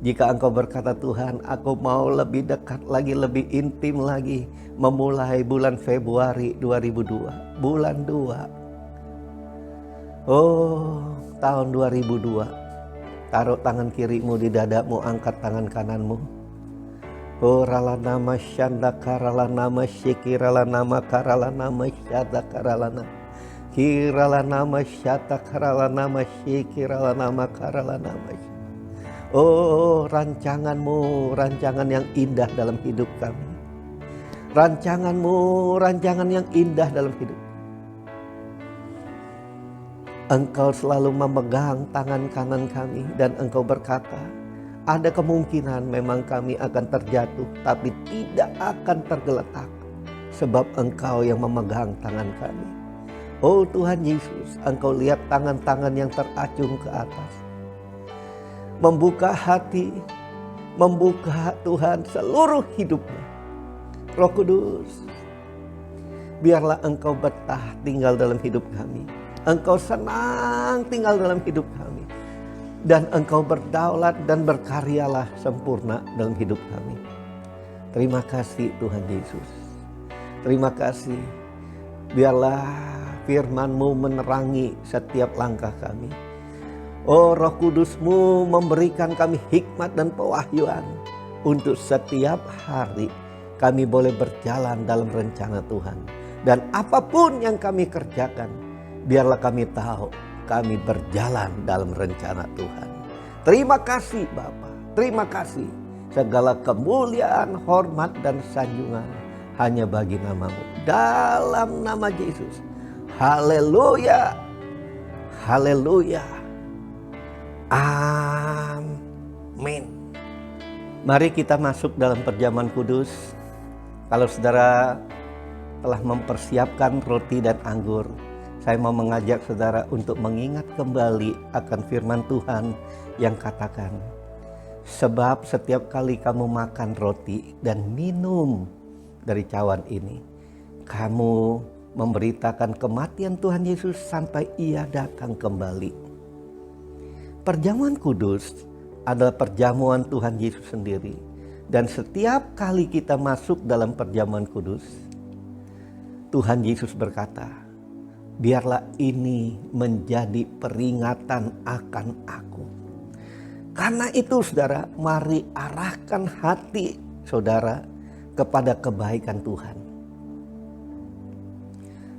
Jika engkau berkata, Tuhan, aku mau lebih dekat lagi, lebih intim lagi, memulai bulan Februari 2002, bulan 2. Tahun 2002. Taruh tangan kirimu di dadamu, angkat tangan kananmu. Rala nama syanda karala nama syikirala nama karala nama syada karala nama. Kirala nama syata karala nama syikirala nama karala nama. Rancanganmu, rancangan yang indah dalam hidup kami. Rancanganmu, rancangan yang indah dalam hidup. Engkau selalu memegang tangan kanan kami dan Engkau berkata, ada kemungkinan memang kami akan terjatuh, tapi tidak akan tergeletak, sebab Engkau yang memegang tangan kami. Oh Tuhan Yesus, Engkau lihat tangan-tangan yang teracung ke atas. Membuka hati, membuka Tuhan seluruh hidupnya. Roh Kudus, biarlah Engkau betah tinggal dalam hidup kami. Engkau senang tinggal dalam hidup kami. Dan Engkau berdaulat dan berkaryalah sempurna dalam hidup kami. Terima kasih Tuhan Yesus. Terima kasih. Biarlah firman-Mu menerangi setiap langkah kami. Oh Roh Kudus-Mu memberikan kami hikmat dan pewahyuan. Untuk setiap hari kami boleh berjalan dalam rencana Tuhan. Dan apapun yang kami kerjakan, biarlah kami tahu kami berjalan dalam rencana Tuhan. Terima kasih Bapa, terima kasih. Segala kemuliaan, hormat dan sanjungan hanya bagi nama-Mu. Dalam nama Yesus. Haleluya. Haleluya. Amin. Mari kita masuk dalam perjamuan kudus. Kalau saudara telah mempersiapkan roti dan anggur, saya mau mengajak saudara untuk mengingat kembali akan firman Tuhan yang katakan, sebab setiap kali kamu makan roti dan minum dari cawan ini, kamu memberitakan kematian Tuhan Yesus sampai Ia datang kembali. Perjamuan kudus adalah perjamuan Tuhan Yesus sendiri. Dan setiap kali kita masuk dalam perjamuan kudus, Tuhan Yesus berkata, biarlah ini menjadi peringatan akan aku. Karena itu saudara, mari arahkan hati saudara kepada kebaikan Tuhan.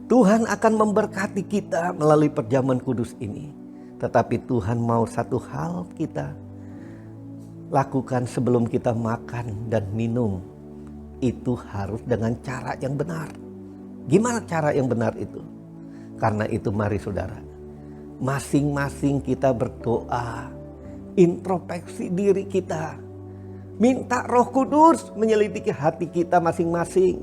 Tuhan akan memberkati kita melalui perjamuan kudus ini. Tetapi Tuhan mau satu hal kita lakukan sebelum kita makan dan minum. Itu harus dengan cara yang benar. Gimana cara yang benar itu? Karena itu mari saudara, masing-masing kita berdoa, introspeksi diri kita. Minta Roh Kudus menyelidiki hati kita masing-masing.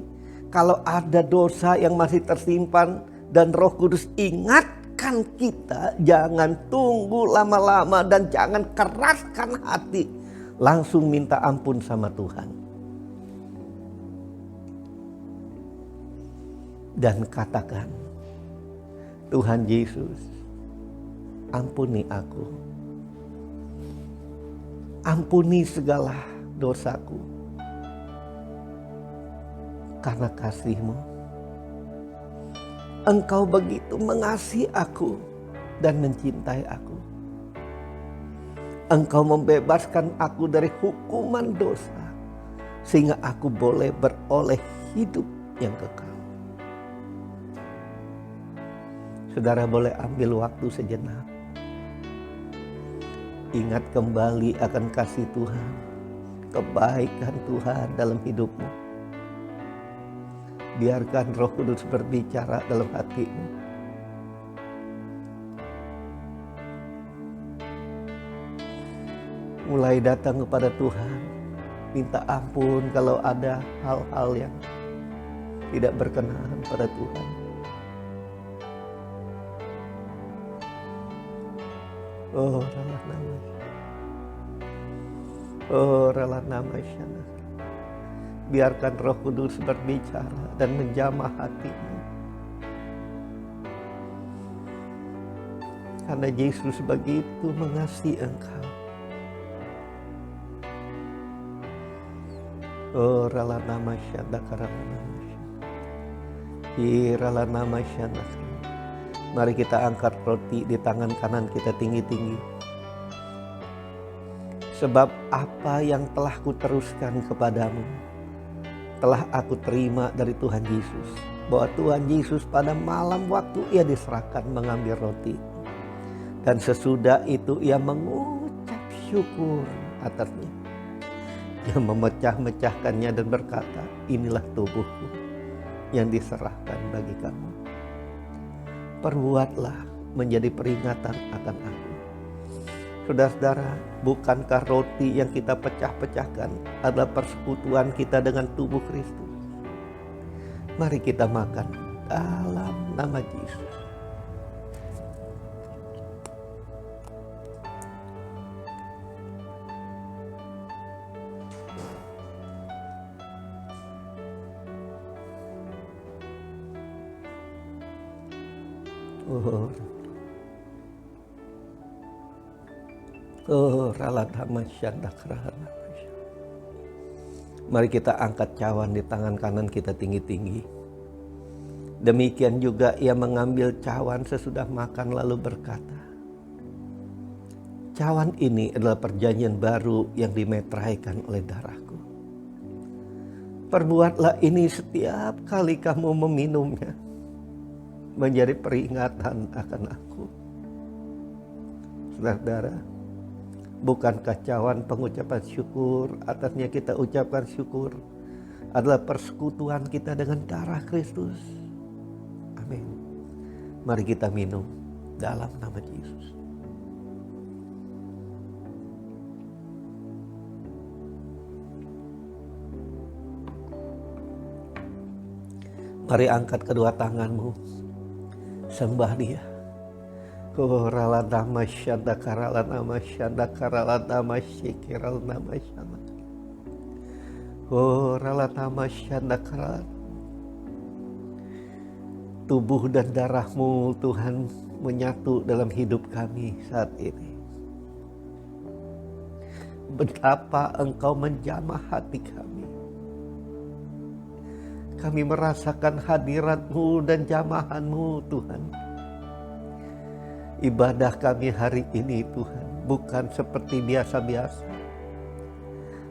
Kalau ada dosa yang masih tersimpan dan Roh Kudus ingatkan kita, jangan tunggu lama-lama dan jangan keraskan hati. Langsung minta ampun sama Tuhan. Dan katakan, Tuhan Yesus, ampuni aku. Ampuni segala dosaku. Karena kasih-Mu, Engkau begitu mengasihi aku dan mencintai aku. Engkau membebaskan aku dari hukuman dosa, sehingga aku boleh beroleh hidup yang kekal. Saudara boleh ambil waktu sejenak. Ingat kembali akan kasih Tuhan, kebaikan Tuhan dalam hidupmu. Biarkan Roh Kudus berbicara dalam hatimu. Mulai datang kepada Tuhan, minta ampun kalau ada hal-hal yang tidak berkenan pada Tuhan. Oh rela nama, oh rela nama Syana. Biarkan Roh Kudus berbicara dan menjamah hatimu. Karena Yesus begitu mengasihi engkau. Oh rela nama Syana, karena nama Syana. Rela nama Syana. Mari kita angkat roti di tangan kanan kita tinggi-tinggi. Sebab apa yang telah kuteruskan kepadamu, telah aku terima dari Tuhan Yesus. Bahwa Tuhan Yesus pada malam waktu Ia diserahkan mengambil roti. Dan sesudah itu Ia mengucap syukur atasnya. Ia memecah-mecahkannya dan berkata, inilah tubuhku yang diserahkan bagi kamu. Perbuatlah menjadi peringatan akan aku. Saudara-saudara, bukankah roti yang kita pecah-pecahkan adalah persekutuan kita dengan tubuh Kristus? Mari kita makan dalam nama Yesus. Mari kita angkat cawan di tangan kanan kita tinggi-tinggi. Demikian juga ia mengambil cawan sesudah makan lalu berkata, cawan ini adalah perjanjian baru yang dimeteraikan oleh darahku. Perbuatlah ini setiap kali kamu meminumnya, menjadi peringatan akan aku. Saudara-saudara, bukankah cawan pengucapan syukur, atasnya kita ucapkan syukur, adalah persekutuan kita dengan darah Kristus? Amin. Mari kita minum dalam nama Yesus. Mari angkat kedua tanganmu, sembah Dia. Korala nama syada karala nama syada karala nama syikiral nama syada. Korala nama syada karala. Tubuh dan darah-Mu Tuhan menyatu dalam hidup kami saat ini. Betapa Engkau menjamah hati kami. Kami merasakan hadirat-Mu dan jamahan-Mu Tuhan. Ibadah kami hari ini Tuhan bukan seperti biasa-biasa,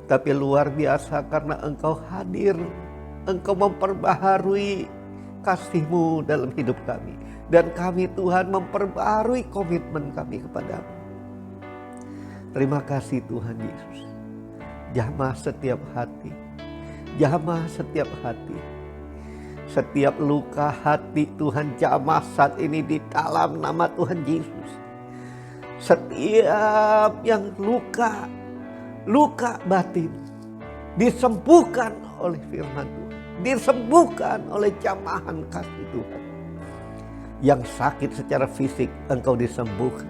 tapi luar biasa karena Engkau hadir. Engkau memperbaharui kasih-Mu dalam hidup kami. Dan kami Tuhan memperbaharui komitmen kami kepadamu. Terima kasih Tuhan Yesus. Jamah setiap hati. Jamah setiap hati. Setiap luka hati Tuhan jamah saat ini di dalam nama Tuhan Yesus. Setiap yang luka batin disembuhkan oleh firman Tuhan. Disembuhkan oleh jamahan kasih Tuhan. Yang sakit secara fisik Engkau disembuhkan.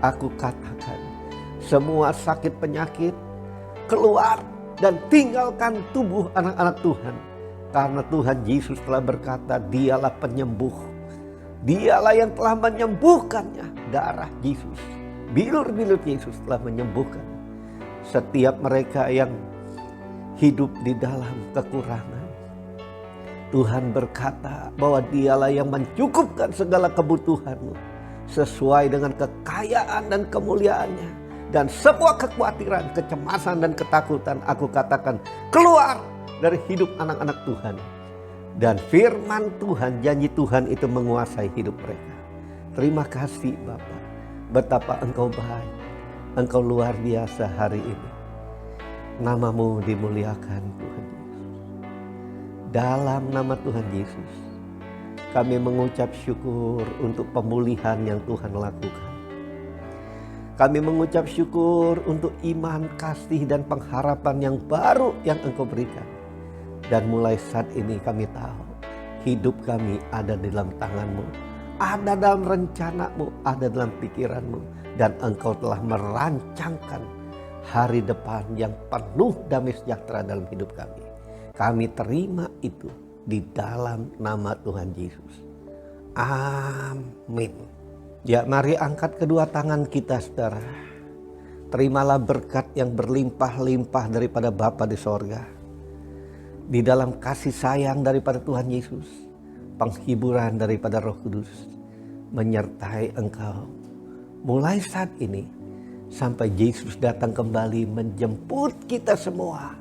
Aku katakan semua sakit penyakit keluar dan tinggalkan tubuh anak-anak Tuhan. Karena Tuhan Yesus telah berkata, Dialah penyembuh. Dialah yang telah menyembuhkannya. Darah Yesus, bilur-bilur Yesus telah menyembuhkan. Setiap mereka yang hidup di dalam kekurangan, Tuhan berkata bahwa Dialah yang mencukupkan segala kebutuhanmu sesuai dengan kekayaan dan kemuliaannya. Dan semua kekhawatiran, kecemasan dan ketakutan aku katakan keluar dari hidup anak-anak Tuhan. Dan firman Tuhan, janji Tuhan itu menguasai hidup mereka. Terima kasih Bapa. Betapa Engkau baik. Engkau luar biasa hari ini. Nama-Mu dimuliakan Tuhan Yesus. Dalam nama Tuhan Yesus, kami mengucap syukur untuk pemulihan yang Tuhan lakukan. Kami mengucap syukur untuk iman, kasih, dan pengharapan yang baru yang Engkau berikan. Dan mulai saat ini kami tahu hidup kami ada di dalam tangan-Mu, ada dalam rencana-Mu, ada dalam pikiran-Mu. Dan Engkau telah merancangkan hari depan yang penuh damai sejahtera dalam hidup kami. Kami terima itu di dalam nama Tuhan Yesus. Amin. Ya, mari angkat kedua tangan kita saudara. Terimalah berkat yang berlimpah-limpah daripada Bapa di sorga. Di dalam kasih sayang daripada Tuhan Yesus, penghiburan daripada Roh Kudus menyertai engkau mulai saat ini sampai Yesus datang kembali menjemput kita semua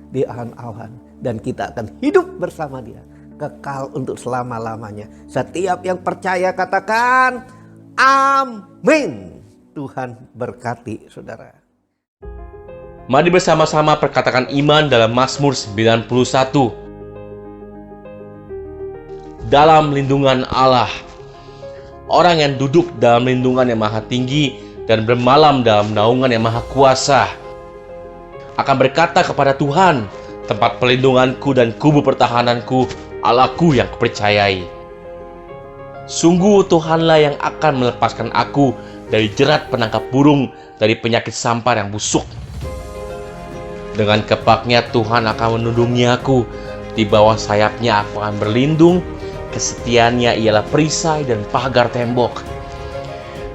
di awan-awan, dan kita akan hidup bersama Dia kekal untuk selama-lamanya. Setiap yang percaya katakan amin. Tuhan berkati saudara. Mari bersama-sama perkatakan iman dalam Mazmur 91. Dalam lindungan Allah, orang yang duduk dalam lindungan yang maha tinggi dan bermalam dalam naungan yang maha kuasa akan berkata kepada Tuhan, tempat pelindunganku dan kubu pertahananku, Allahku yang kupercayai. Sungguh Tuhanlah yang akan melepaskan aku dari jerat penangkap burung, dari penyakit sampar yang busuk. Dengan kepaknya Tuhan akan menundungi aku, di bawah sayapnya aku akan berlindung, kesetiaannya ialah perisai dan pagar tembok.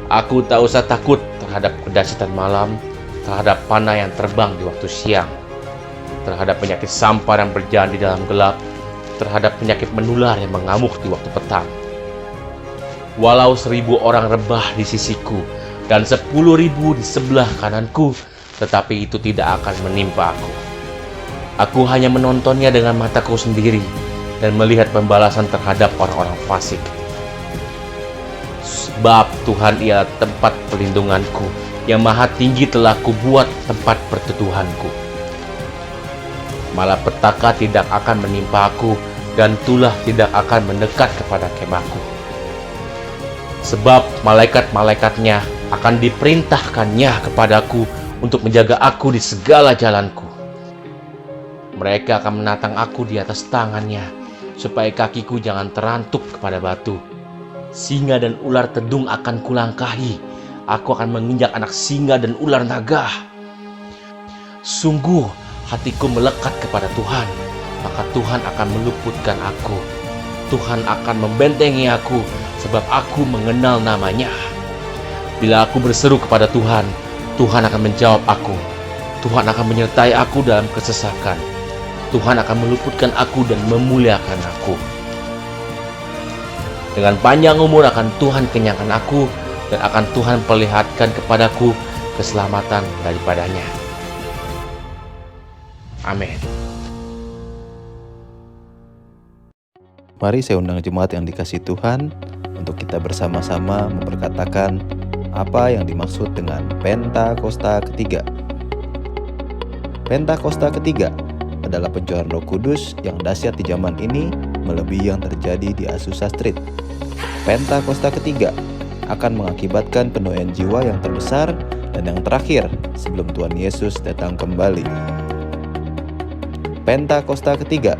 Aku tak usah takut terhadap kedahsyatan malam, terhadap panah yang terbang di waktu siang, terhadap penyakit sampar yang berjalan di dalam gelap, terhadap penyakit menular yang mengamuk di waktu petang. Walau 1.000 orang rebah di sisiku dan 10.000 di sebelah kananku, tetapi itu tidak akan menimpa aku. Aku hanya menontonnya dengan mataku sendiri dan melihat pembalasan terhadap orang-orang fasik. Sebab Tuhan ialah tempat perlindunganku, yang maha tinggi telah kubuat tempat perteduhanku. Malapetaka tidak akan menimpa aku, dan tulah tidak akan mendekat kepada kemahku. Sebab malaikat-malaikatnya akan diperintahkannya kepadaku untuk menjaga aku di segala jalanku. Mereka akan menatang aku di atas tangannya, supaya kakiku jangan terantuk kepada batu. Singa dan ular tedung akan kulangkahi. Aku akan menginjak anak singa dan ular naga. Sungguh hatiku melekat kepada Tuhan, maka Tuhan akan meluputkan aku. Tuhan akan membentengi aku, sebab aku mengenal namanya. Bila aku berseru kepada Tuhan, Tuhan akan menjawab aku. Tuhan akan menyertai aku dalam kesesakan. Tuhan akan meluputkan aku dan memuliakan aku. Dengan panjang umur akan Tuhan kenyangkan aku, dan akan Tuhan perlihatkan kepadaku keselamatan daripadanya. Amin. Mari saya undang jemaat yang dikasihi Tuhan untuk kita bersama-sama memperkatakan apa yang dimaksud dengan Pentakosta ketiga. Pentakosta ketiga adalah pencurahan Roh Kudus yang dahsyat di zaman ini melebihi yang terjadi di Azusa Street. Pentakosta ketiga akan mengakibatkan penuaian jiwa yang terbesar dan yang terakhir sebelum Tuhan Yesus datang kembali. Pentakosta ketiga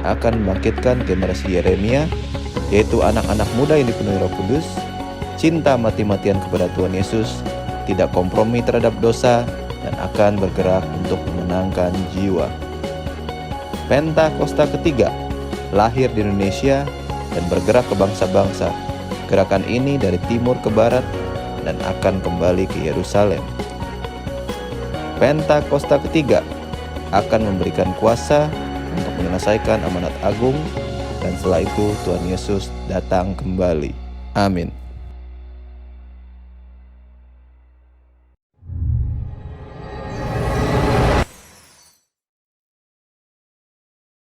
akan membangkitkan generasi Yeremia, yaitu anak-anak muda yang dipenuhi Roh Kudus, cinta mati-matian kepada Tuhan Yesus, tidak kompromi terhadap dosa, dan akan bergerak untuk memenangkan jiwa. Pentakosta ketiga lahir di Indonesia dan bergerak ke bangsa-bangsa. Gerakan ini dari timur ke barat dan akan kembali ke Yerusalem. Pentakosta ketiga akan memberikan kuasa untuk menyelesaikan amanat agung, dan setelah itu Tuhan Yesus datang kembali. Amin.